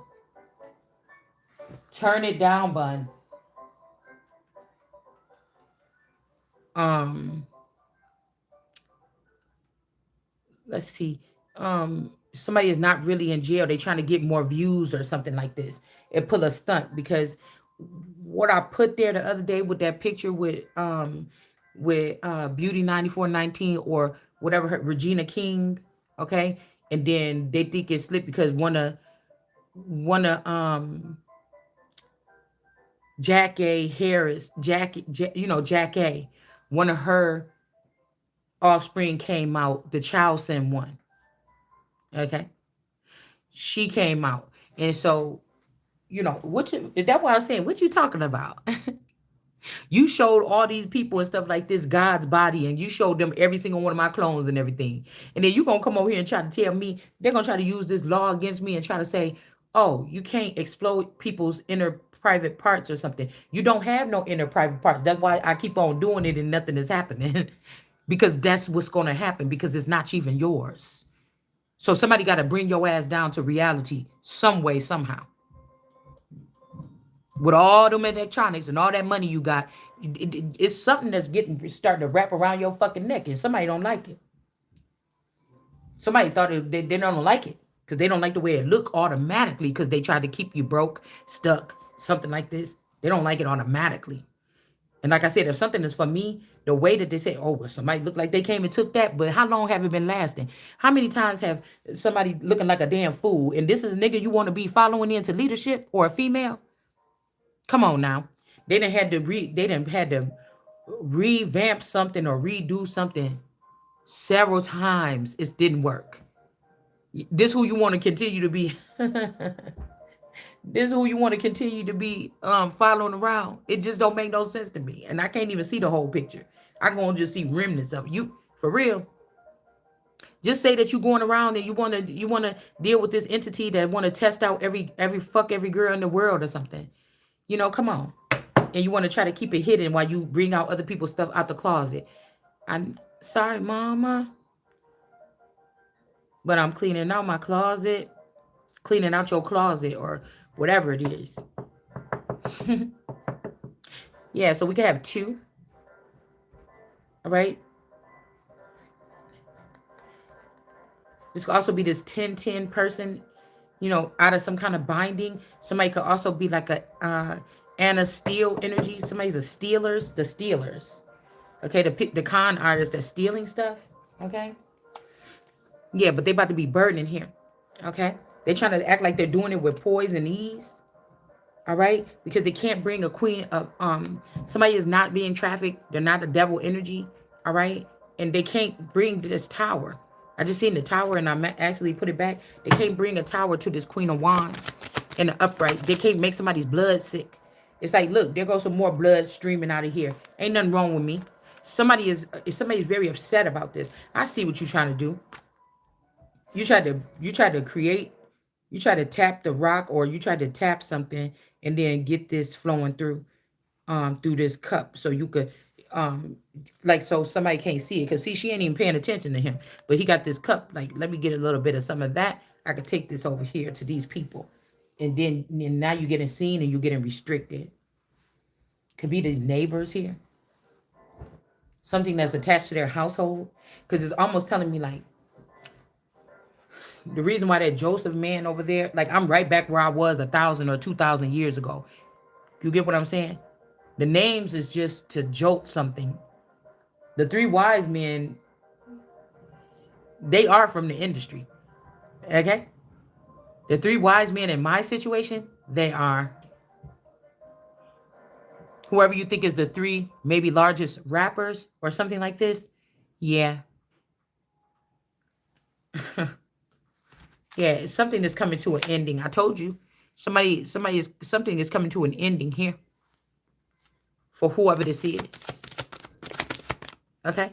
Turn it down, bun. Let's see. Somebody is not really in jail. They trying to get more views or something like this. It pull a stunt because what I put there the other day with that picture with Beauty 9419 or whatever Regina King, okay? And then they think it slipped because one of Jack A. Harris, Jack A. One of her offspring came out, the Chowson one. Okay. She came out. And so, that's what I was saying. What you talking about? You showed all these people and stuff like this God's body, and you showed them every single one of my clones and everything. And then you gonna come over here and try to tell me they're gonna try to use this law against me and try to say, oh, you can't exploit people's inner private parts or something. You don't have no inner private parts. That's why I keep on doing it and nothing is happening. Because that's what's gonna happen, because it's not even yours. So somebody got to bring your ass down to reality some way, somehow. With all them electronics and all that money you got, it's something that's starting to wrap around your fucking neck, and somebody don't like it. Somebody thought they don't like it because they don't like the way it look automatically, because they tried to keep you broke, stuck, something like this. They don't like it automatically. And like I said, if something is for me, the way that they say, oh, well, somebody looked like they came and took that, but how long have it been lasting? How many times have somebody looking like a damn fool, and this is a nigga you want to be following into leadership, or a female? Come on now. They done had to revamp something or redo something several times. It didn't work. This who you want to continue to be. This is who you want to continue to be following around. It just don't make no sense to me. And I can't even see the whole picture. I gonna just see remnants of you. For real. Just say that you're going around and you wanna deal with this entity that wanna test out every girl in the world or something. Come on. and you want to try to keep it hidden while you bring out other people's stuff out the closet. I'm sorry, mama, but I'm cleaning out my closet, cleaning out your closet or whatever it is. Yeah, so we can have two. All right. This could also be this 10-10 person, you know, out of some kind of binding. Somebody could also be like a Anna Steele energy. Somebody's a stealers, the stealers. Okay, the con artist that's stealing stuff. Okay. Yeah, but they about to be burdened here. Okay. They trying to act like they're doing it with poise and ease. All right, because they can't bring a queen of somebody is not being trafficked. They're not a devil energy. All right, and they can't bring this tower. I just seen the tower and I actually put it back. They can't bring a tower to this Queen of Wands in the upright. They can't make somebody's blood sick. It's like, look, there goes some more blood streaming out of here. Ain't nothing wrong with me. Somebody's very upset about this. I see what you're trying to do. You tried to create, you try to tap the rock, or you try to tap something and then get this flowing through this cup so you could like, so somebody can't see it, because see, she ain't even paying attention to him, but he got this cup like, let me get a little bit of some of that. I could take this over here to these people, and then now you're getting seen and you're getting restricted. Could be these neighbors here, something that's attached to their household, because it's almost telling me like the reason why that Joseph man over there, like, I'm right back where I was 1,000 or 2,000 years ago. You get what I'm saying? The names is just to jolt something. The three wise men, they are from the industry. Okay? The three wise men in my situation, they are. Whoever you think is the three maybe largest rappers or something like this, yeah. Yeah, it's something that's coming to an ending. I told you. Something is coming to an ending here. For whoever this is. Okay?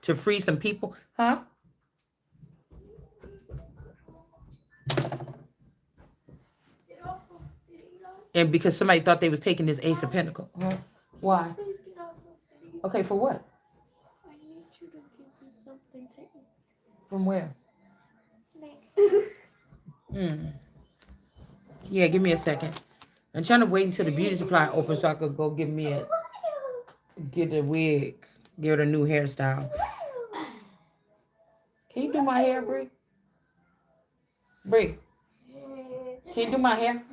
To free some people. Huh? And because somebody thought they was taking this Ace of Pentacles. Huh? Why? Okay, for what? I need you to give me something to eat. From where? Yeah, give me a second. I'm trying to wait until the beauty supply opens so I could go get a wig, get a new hairstyle. Can you do my hair, Bree? Bree, can you do my hair?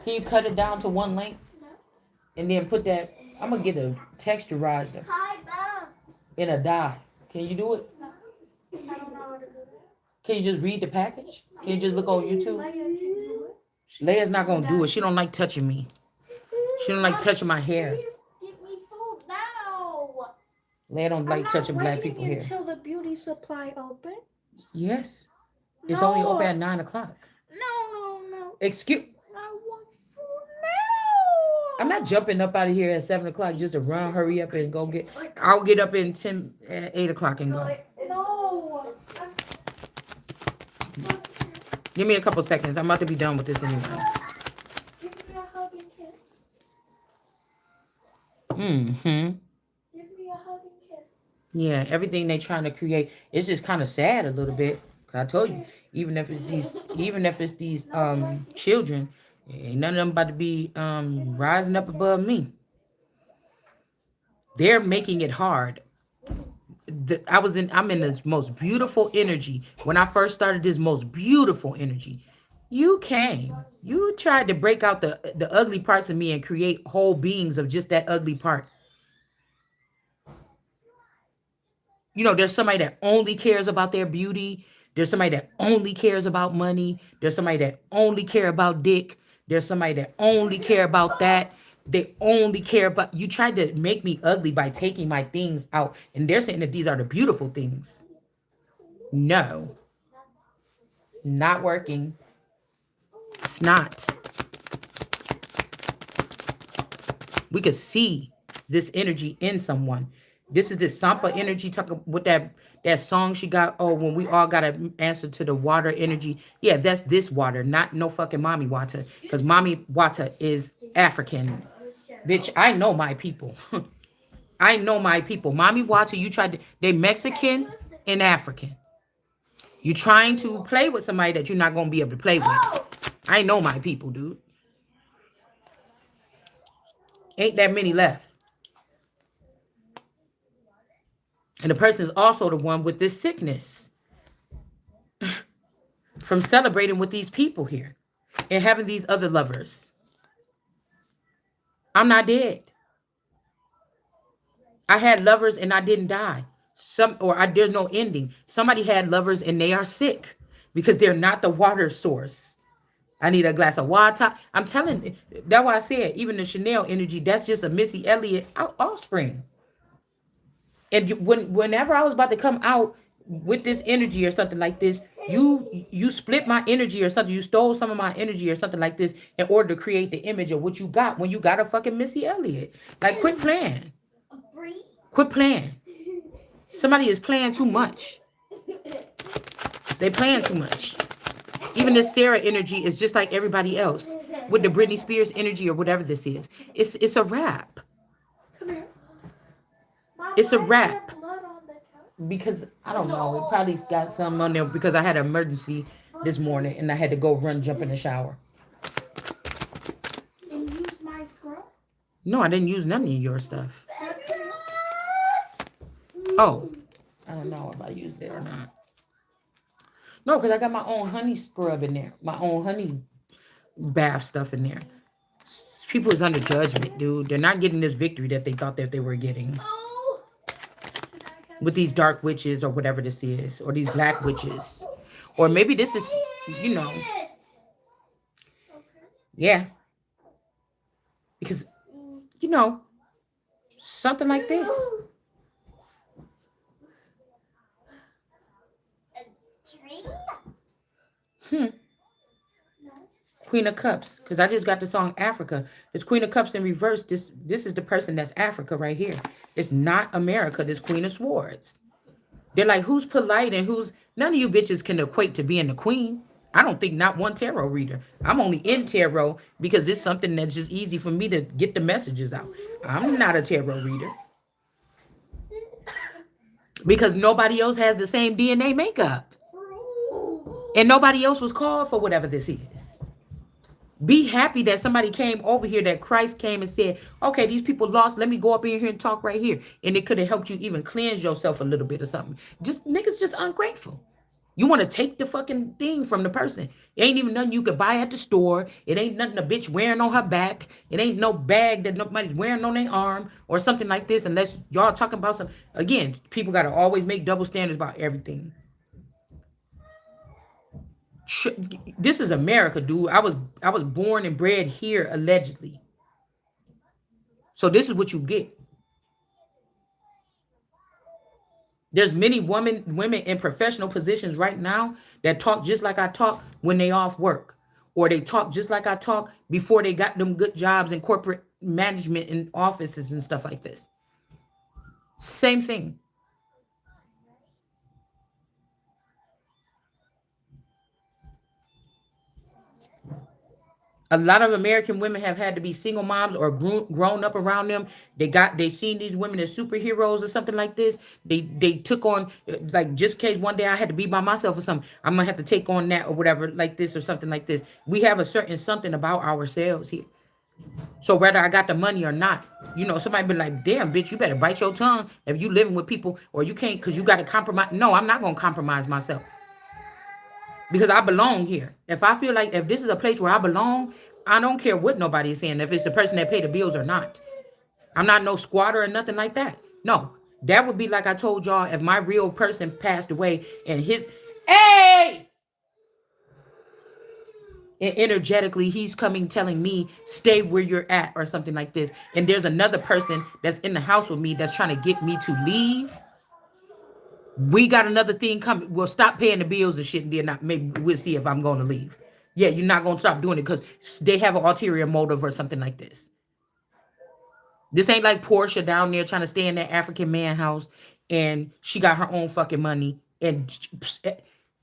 Can you cut it down to one length? And then put that, I'm going to get a texturizer in a dye. Can you do it? I don't know how to do that. Can you just read the package? Can you just look on YouTube? Leia's not going to do it. She don't like touching me. She don't like touching my hair. Please give me food now. Leia don't like touching black people hair. Until the beauty supply open? Yes. It's only open at 9 o'clock. No. Excuse. I want food now. I'm not jumping up out of here at 7 o'clock just to run, hurry up and go get. I'll get up in 8 o'clock and go. No. Give me a couple seconds. I'm about to be done with this anyway. Give me a hug and kiss. Mm-hmm. Give me a hug and kiss. Yeah, everything they trying to create, it's just kind of sad a little bit. Cause I told you, even if it's these children, ain't none of them about to be rising up above me. They're making it hard. I'm in this most beautiful energy. When I first started this most beautiful energy, you came. You tried to break out the ugly parts of me and create whole beings of just that ugly part. You know, there's somebody that only cares about their beauty. There's somebody that only cares about money. There's somebody that only care about dick. There's somebody that only care about that. They only care about, you tried to make me ugly by taking my things out. And they're saying that these are the beautiful things. No. Not working. It's not. We could see this energy in someone. This is the Sampa energy, talking with that song she got. Oh, when we all got to answer to the water energy. Yeah, that's this water, not no fucking mommy water. Because mommy water is African. Bitch, I know my people. I know my people. Mommy Watson, you tried to, they Mexican and African. You trying to play with somebody that you're not going to be able to play with. I know my people, dude. Ain't that many left. And the person is also the one with this sickness from celebrating with these people here and having these other lovers. I'm not dead. I had lovers and I didn't die. There's no ending. Somebody had lovers and they are sick because they're not the water source. I need a glass of water. I'm telling. That's why I said even the Chanel energy. That's just a Missy Elliott offspring. And whenever I was about to come out with this energy or something like this, you split my energy or something. You stole some of my energy or something like this in order to create the image of what you got when you got a fucking Missy Elliott. Like, quit playing. Quit playing. Somebody is playing too much. They playing too much. Even this Sarah energy is just like everybody else with the Britney Spears energy or whatever this is. It's a wrap. It's a wrap. Because I don't know, it probably got some on there because I had an emergency this morning and I had to go jump in the shower. And use my scrub? No, I didn't use none of your stuff. Oh, I don't know if I used it or not. No, because I got my own honey scrub in there, my own honey bath stuff in there. People is under judgment, dude. They're not getting this victory that they thought that they were getting with these dark witches or whatever this is, or these black witches, or maybe this is, yeah, because something like this. Queen of Cups, because I just got the song Africa. It's Queen of Cups in reverse. This is the person that's Africa right here. It's not America. This Queen of Swords. They're like, who's polite and who's... None of you bitches can equate to being the queen. I don't think not one tarot reader. I'm only in tarot because it's something that's just easy for me to get the messages out. I'm not a tarot reader. Because nobody else has the same DNA makeup. And nobody else was called for whatever this is. Be happy that somebody came over here, that Christ came and said, okay, these people lost. Let me go up in here and talk right here. And it could have helped you even cleanse yourself a little bit or something. Just niggas just ungrateful. You want to take the fucking thing from the person. It ain't even nothing you could buy at the store. It ain't nothing a bitch wearing on her back. It ain't no bag that nobody's wearing on their arm or something like this. Unless y'all talking about some, again, people got to always make double standards about everything. This is America, dude. I was born and bred here, allegedly. So this is what you get. There's many women in professional positions right now that talk just like I talk when they off work, or they talk just like I talk before they got them good jobs in corporate management and offices and stuff like this. Same thing. A lot of American women have had to be single moms or grown up around them. They seen these women as superheroes or something like this. They took on, like, just in case one day I had to be by myself or something, I'm gonna have to take on that or whatever like this or something like this. We have a certain something about ourselves here. So whether I got the money or not, somebody be like, damn, bitch, you better bite your tongue if you living with people, or you can't because you got to compromise. No, I'm not gonna compromise myself. Because I belong here. If I feel like if this is a place where I belong, I don't care what nobody is saying, if it's the person that pay the bills or not. I'm not no squatter or nothing like that. No, that would be like I told y'all, if my real person passed away and hey! And energetically, he's coming telling me, stay where you're at or something like this. And there's another person that's in the house with me that's trying to get me to leave. We got another thing coming. We'll stop paying the bills and shit, and then maybe we'll see if I'm going to leave. Yeah, you're not going to stop doing it because they have an ulterior motive or something like this. This ain't like Portia down there trying to stay in that African man house, and she got her own fucking money. And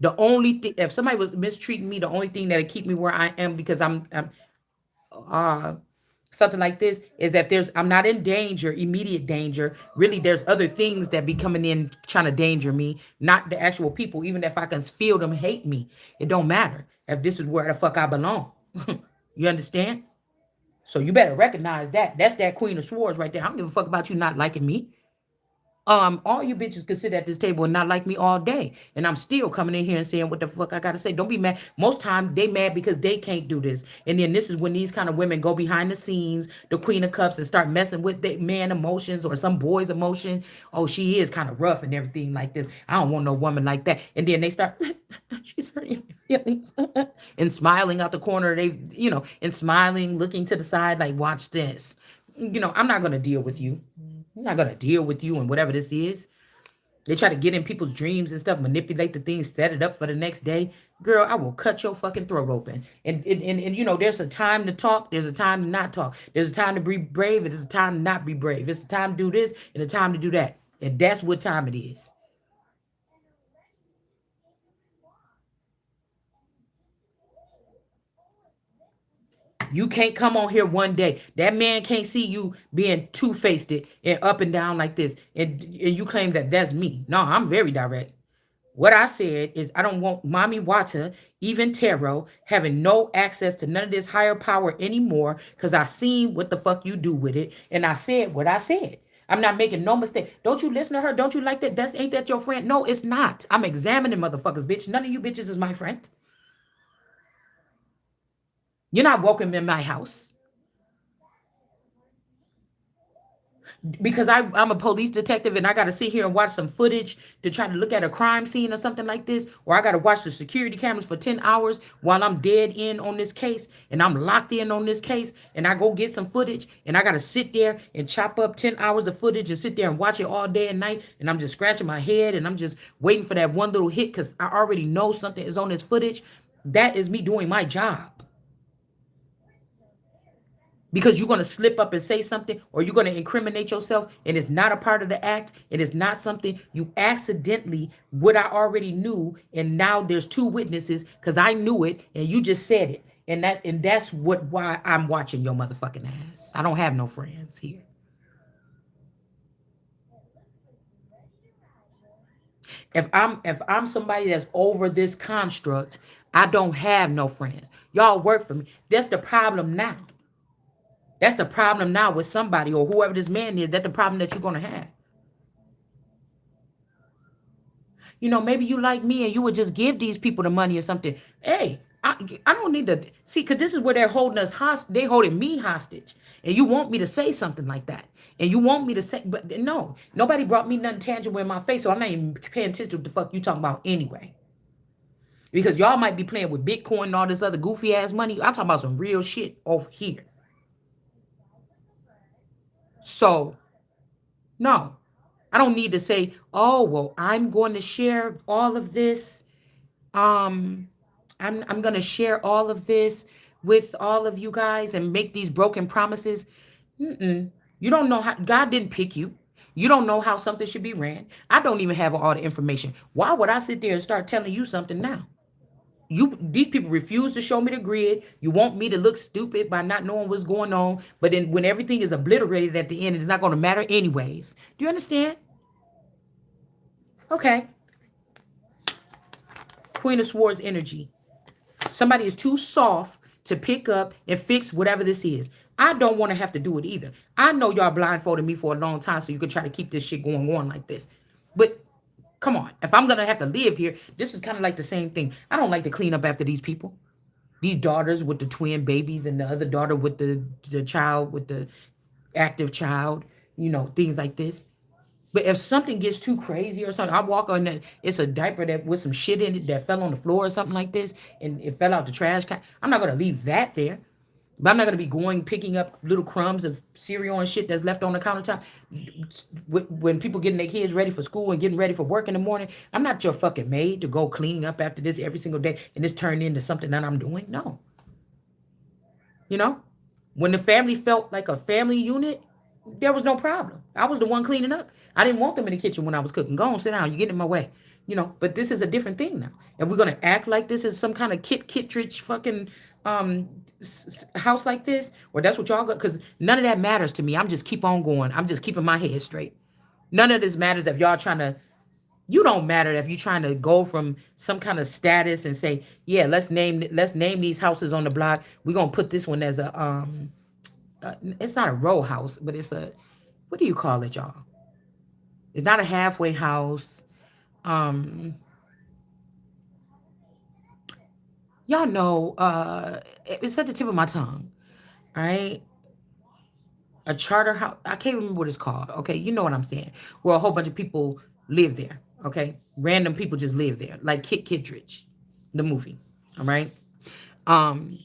the only thing, if somebody was mistreating me, the only thing that'll keep me where I am because I'm something like this is that I'm not in danger, immediate danger. Really, there's other things that be coming in trying to danger me, not the actual people. Even if I can feel them hate me, it don't matter if this is where the fuck I belong. You understand? So you better recognize that. That's that Queen of Swords right there. I don't give a fuck about you not liking me. All you bitches could sit at this table and not like me all day. And I'm still coming in here and saying what the fuck I gotta say. Don't be mad. Most time they mad because they can't do this. And then this is when these kind of women go behind the scenes, the Queen of Cups, and start messing with the man emotions or some boy's emotion. Oh, she is kind of rough and everything like this. I don't want no woman like that. And then they start, she's hurting my feelings. And smiling out the corner. And smiling, looking to the side, like, watch this. I'm not gonna deal with you. I'm not gonna deal with you and whatever this is. They try to get in people's dreams and stuff, manipulate the things, set it up for the next day. Girl, I will cut your fucking throat open. And there's a time to talk, there's a time to not talk. There's a time to be brave, and there's a time to not be brave. It's a time to do this and a time to do that. And that's what time it is. You can't come on here one day. That man can't see you being two-faced it and up and down like this. And you claim that that's me. No, I'm very direct. What I said is I don't want Mommy Wata, even Tarot, having no access to none of this higher power anymore because I seen what the fuck you do with it. And I said what I said. I'm not making no mistake. Don't you listen to her? Don't you like that? Ain't that your friend? No, it's not. I'm examining motherfuckers, bitch. None of you bitches is my friend. You're not welcome in my house. Because I'm a police detective and I got to sit here and watch some footage to try to look at a crime scene or something like this, or I got to watch the security cameras for 10 hours while I'm dead in on this case and I'm locked in on this case, and I go get some footage and I got to sit there and chop up 10 hours of footage and sit there and watch it all day and night, and I'm just scratching my head and I'm just waiting for that one little hit because I already know something is on this footage. That is me doing my job. Because you're going to slip up and say something, or you're going to incriminate yourself, and it's not a part of the act, and it's not something you accidentally, what I already knew, and now there's two witnesses because I knew it and you just said it. And that's why I'm watching your motherfucking ass. I don't have no friends here. If I'm somebody that's over this construct, I don't have no friends. Y'all work for me. That's the problem now. That's the problem now with somebody or whoever this man is. That's the problem that you're going to have. Maybe you like me and you would just give these people the money or something. Hey, I don't need to see, because this is where they're holding us hostage. They're holding me hostage. And you want me to say something like that. And you want me to say, but no, nobody brought me nothing tangible in my face. So I'm not even paying attention to what the fuck you talking about anyway. Because y'all might be playing with Bitcoin and all this other goofy ass money. I'm talking about some real shit over here. So, no, I don't need to say, oh, well, I'm going to share all of this. Um, I'm going to share all of this with all of you guys and make these broken promises. Mm-mm. You don't know how, God didn't pick you. You don't know how something should be ran. I don't even have all the information. Why would I sit there and start telling you something now? These people refuse to show me the grid. You want me to look stupid by not knowing what's going on, but then when everything is obliterated at the end, it's not going to matter anyways. Do you understand? Okay. Queen of Swords energy. Somebody is too soft to pick up and fix whatever this is. I don't want to have to do it either. I know y'all blindfolded me for a long time so you could try to keep this shit going on like this. But come on. If I'm going to have to live here, this is kind of like the same thing. I don't like to clean up after these people. These daughters with the twin babies and the other daughter with the child, with the active child, things like this. But if something gets too crazy or something, I walk on that, it's a diaper that with some shit in it that fell on the floor or something like this, and it fell out the trash can. I'm not gonna leave that there. But I'm not gonna be picking up little crumbs of cereal and shit that's left on the countertop. When people getting their kids ready for school and getting ready for work in the morning, I'm not your fucking maid to go cleaning up after this every single day and this turned into something that I'm doing. No. When the family felt like a family unit, there was no problem. I was the one cleaning up. I didn't want them in the kitchen when I was cooking. Go on, sit down. You're getting in my way. But this is a different thing now. If we're going to act like this is some kind of Kittredge fucking um house like this, or that's what y'all got, because none of that matters to me. I'm just keep on going. I'm just keeping my head straight. None of this matters if y'all trying to, you don't matter if you're trying to go from some kind of status and say, yeah, let's name these houses on the block. We're gonna put this one as a it's not a row house, but it's a, what do you call it, y'all? It's not a halfway house. Um, y'all know, it's at the tip of my tongue. All right, a charter house. I can't remember what it's called. Okay, you know what I'm saying? Where a whole bunch of people live there. Okay, random people just live there, like Kit Kittredge, the movie. All right. Um,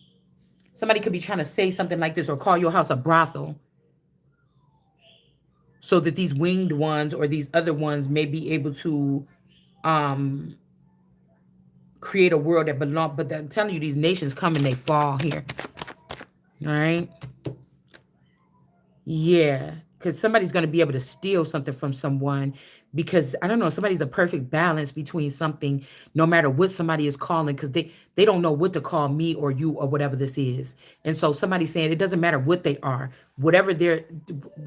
somebody could be trying to say something like this or call your house a brothel, so that these winged ones or these other ones may be able to um create a world that belong. But I'm telling you, these nations come and they fall here. All right. Yeah, because somebody's going to be able to steal something from someone, because I don't know, somebody's a perfect balance between something, no matter what somebody is calling, because they don't know what to call me or you or whatever this is. And so somebody's saying it doesn't matter what they are, whatever they're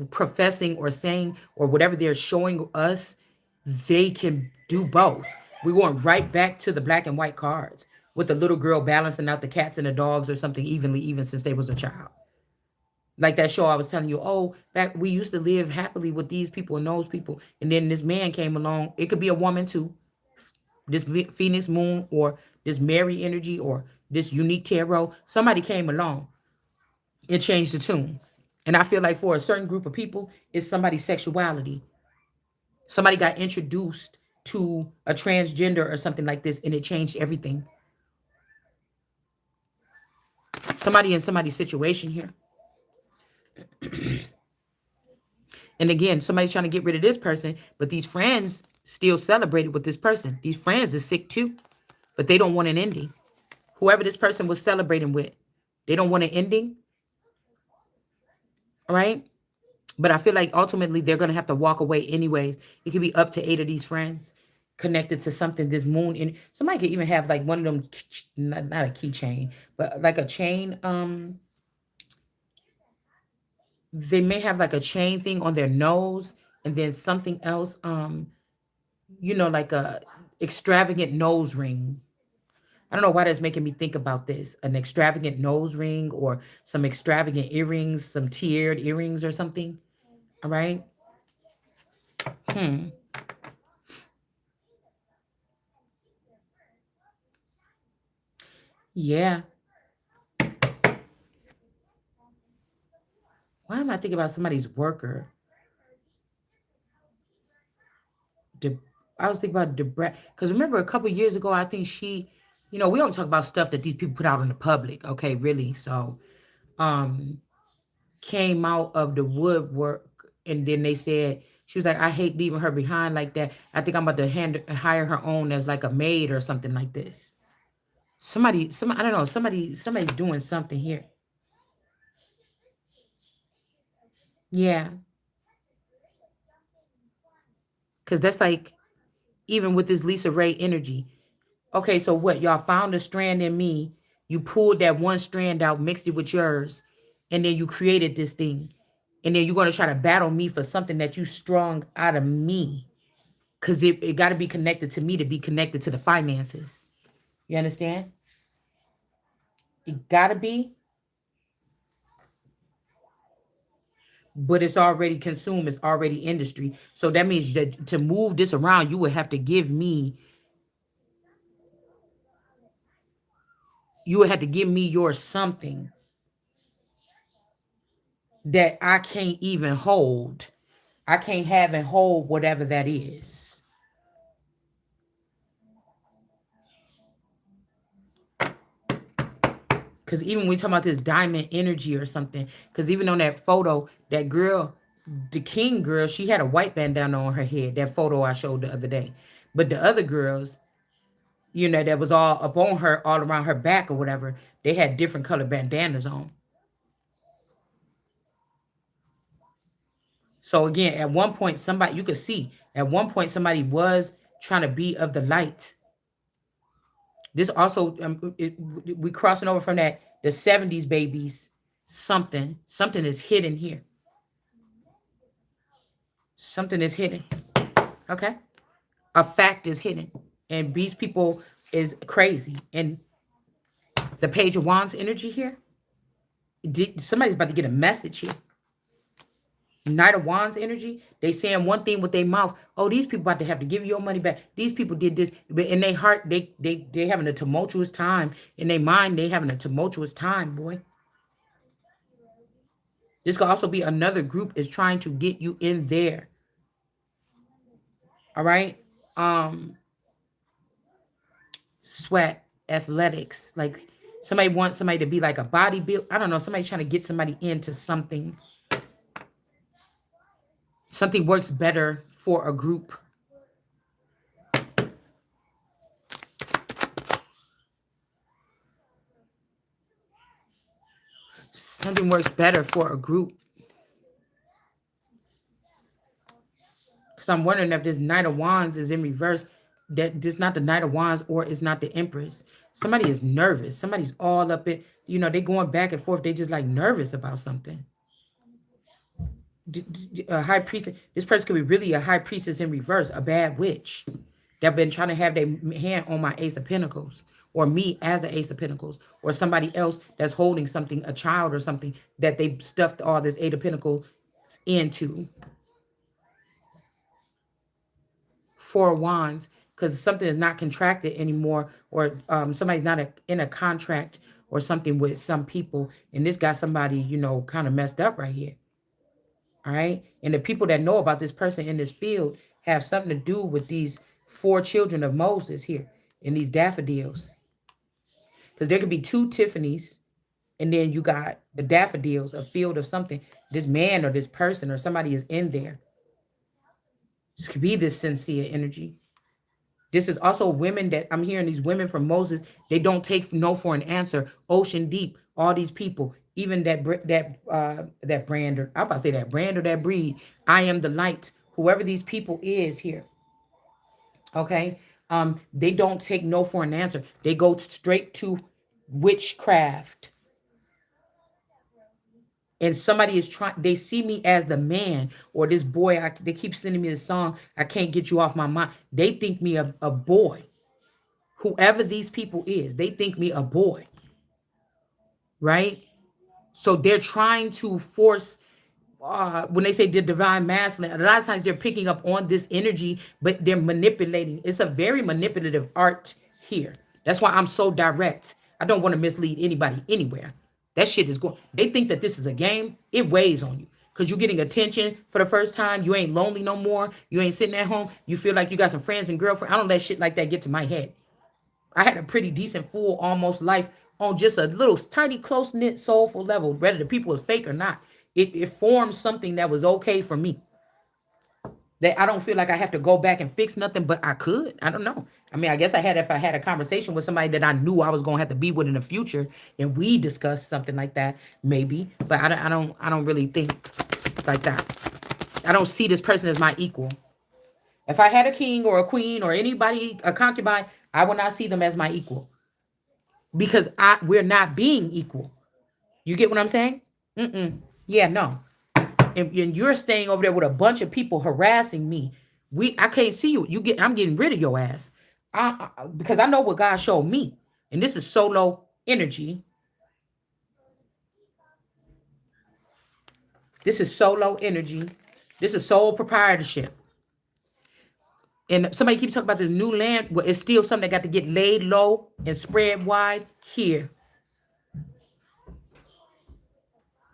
professing or saying, or whatever they're showing us, they can do both. We're going right back to the black and white cards with the little girl balancing out the cats and the dogs or something evenly, even since they was a child. Like that show I was telling you, oh, back we used to live happily with these people and those people, and then this man came along. It could be a woman too, this Phoenix Moon, or this Mary energy, or this unique tarot. Somebody came along and changed the tune. And I feel like for a certain group of people, it's somebody's sexuality. Somebody got introduced to a transgender or something like this, and it changed everything. Somebody in somebody's situation here. And again, somebody's trying to get rid of this person, but these friends still celebrated with this person. These friends is sick too, but they don't want an ending. Whoever this person was celebrating with, they don't want an ending, all right? But I feel like ultimately they're going to have to walk away anyways. It could be up to 8 of these friends connected to something, this moon. And somebody could even have like one of them, not a keychain, but like a chain. They may have like a chain thing on their nose, and then something else, like a extravagant nose ring. I don't know why that's making me think about this. An extravagant nose ring, or some extravagant earrings, some tiered earrings or something. All right. Hmm. Yeah. Why am I thinking about somebody's worker? De- I was thinking about Debra, because remember a couple years ago, I think she, we don't talk about stuff that these people put out in the public. Okay, really. So, um, came out of the woodwork, and then they said she was like, I hate leaving her behind like that. I think I'm about to hire her on as like a maid or something like this. Somebody, I don't know, somebody's doing something here. Yeah, because that's like, even with this Lisa Ray energy. Okay, so what? Y'all found a strand in me. You pulled that one strand out, mixed it with yours, and then you created this thing. And then you're going to try to battle me for something that you strung out of me. Because it got to be connected to me to be connected to the finances. You understand? It got to be, but it's already consumed. It's already industry. So that means that to move this around, you would have to give me your something that I can't even hold. I can't have and hold whatever that is. Because even when we talk about this diamond energy or something, because even on that photo, that girl, the king girl, she had a white bandana on her head. That photo I showed the other day. But the other girls, that was all up on her, all around her back or whatever, they had different colored bandanas on. So again, at one point, somebody, you could see, at one point, somebody was trying to be of the light. This also, we crossing over from that the 70s babies, something is hidden here. Something is hidden. Okay. A fact is hidden. And these people is crazy. And the Page of Wands energy here, somebody's about to get a message here. Knight of Wands energy, they saying one thing with their mouth. Oh, these people about to have to give you your money back. These people did this, but in their heart, they having a tumultuous time. In their mind, they having a tumultuous time, boy. This could also be another group is trying to get you in there. All right. Sweat, athletics, like somebody wants somebody to be like a bodybuilder. I don't know. Somebody's trying to get somebody into something. Something works better for a group. Something works better for a group. Because I'm wondering if this Knight of Wands is in reverse. That this not the Knight of Wands or it's not the Empress. Somebody is nervous. Somebody's all up in, they going back and forth. They just like nervous about something. A high priestess. This person could be really a high priestess in reverse, a bad witch that been trying to have their hand on my Ace of Pentacles, or me as an Ace of Pentacles, or somebody else that's holding something, a child or something that they stuffed all this Eight of Pentacles into. Four of Wands, because something is not contracted anymore, or somebody's not in a contract or something with some people, and this got somebody, kind of messed up right here. All right. And the people that know about this person in this field have something to do with these 4 children of Moses here in these daffodils. Because there could be 2 Tiffany's, and then you got the daffodils, a field of something. This man or this person or somebody is in there. This could be this sincere energy. This is also women that I'm hearing, these women from Moses. They don't take no for an answer. Ocean deep, all these people. Even that brand, or I'm about to say that brand or that breed. I am the light. Whoever these people is here. Okay. They don't take no for an answer. They go straight to witchcraft. And somebody is trying, they see me as the man, or this boy, they keep sending me this song, I can't get you off my mind. They think me a boy. Whoever these people is, they think me a boy. Right? So they're trying to force, when they say the divine masculine, a lot of times they're picking up on this energy, but they're manipulating. It's a very manipulative art here. That's why I'm so direct. I don't want to mislead anybody anywhere. That shit is going. They think that this is a game. It weighs on you because you're getting attention for the first time. You ain't lonely no more. You ain't sitting at home. You feel like you got some friends and girlfriend. I don't let shit like that get to my head. I had a pretty decent, full, almost life on just a little tiny, close-knit, soulful level, whether the people was fake or not. It formed something that was okay for me. That I don't feel like I have to go back and fix nothing, but I could. I don't know. I mean, I guess if I had a conversation with somebody that I knew I was going to have to be with in the future, and we discussed something like that, maybe. But I don't really think like that. I don't see this person as my equal. If I had a king or a queen or anybody, a concubine, I will not see them as my equal. Because we're not being equal. You get what I'm saying? Yeah, no. And you're staying over there with a bunch of people harassing me. I can't see you. I'm getting rid of your ass. Because I know what God showed me. And this is solo energy. This is solo energy. This is sole proprietorship. And somebody keeps talking about this new land. Well, it's still something that got to get laid low and spread wide here.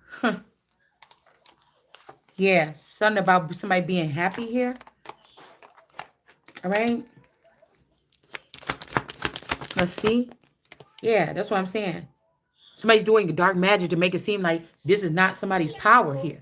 Huh. Yeah, something about somebody being happy here. All right. Let's see. Yeah, that's what I'm saying. Somebody's doing dark magic to make it seem like this is not somebody's power here.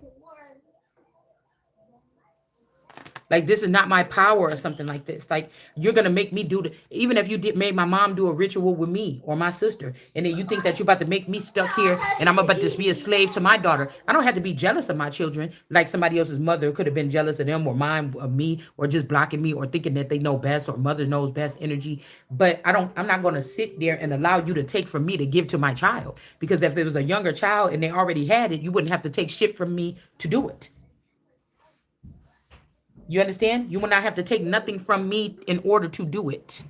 Like, this is not my power or something like this. Like, you're gonna make me do the, even if you did made my mom do a ritual with me or my sister, and then you think that you're about to make me stuck here and I'm about to be a slave to my daughter. I don't have to be jealous of my children like somebody else's mother could have been jealous of them, or mine of me, or just blocking me, or thinking that they know best, or mother knows best energy. But I'm not gonna sit there and allow you to take from me to give to my child. Because if it was a younger child and they already had it, you wouldn't have to take shit from me to do it. You understand? You will not have to take nothing from me in order to do it.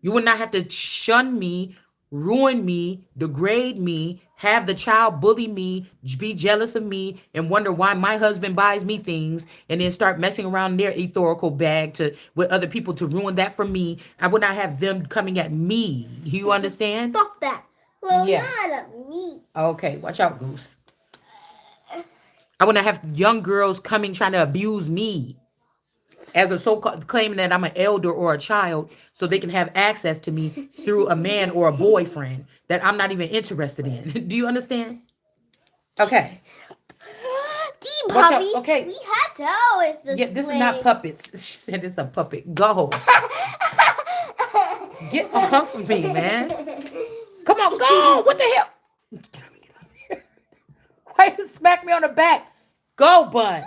You will not have to shun me, ruin me, degrade me, have the child bully me, be jealous of me, and wonder why my husband buys me things, and then start messing around their etherical bag to with other people to ruin that for me. I would not have them coming at me. You understand? Stop that. Well, Yeah. not at me. Okay, watch out, Goose. I want to have young girls coming trying to abuse me as a so-called claiming that I'm an elder or a child so they can have access to me through a man or a boyfriend that I'm not even interested in. Do you understand? Okay. Watch out. Okay. We had to always This is not puppets. She said it's a puppet. Go. Get off of me, man. Come on, go. What the hell? Why you smack me on the back? Go, bud.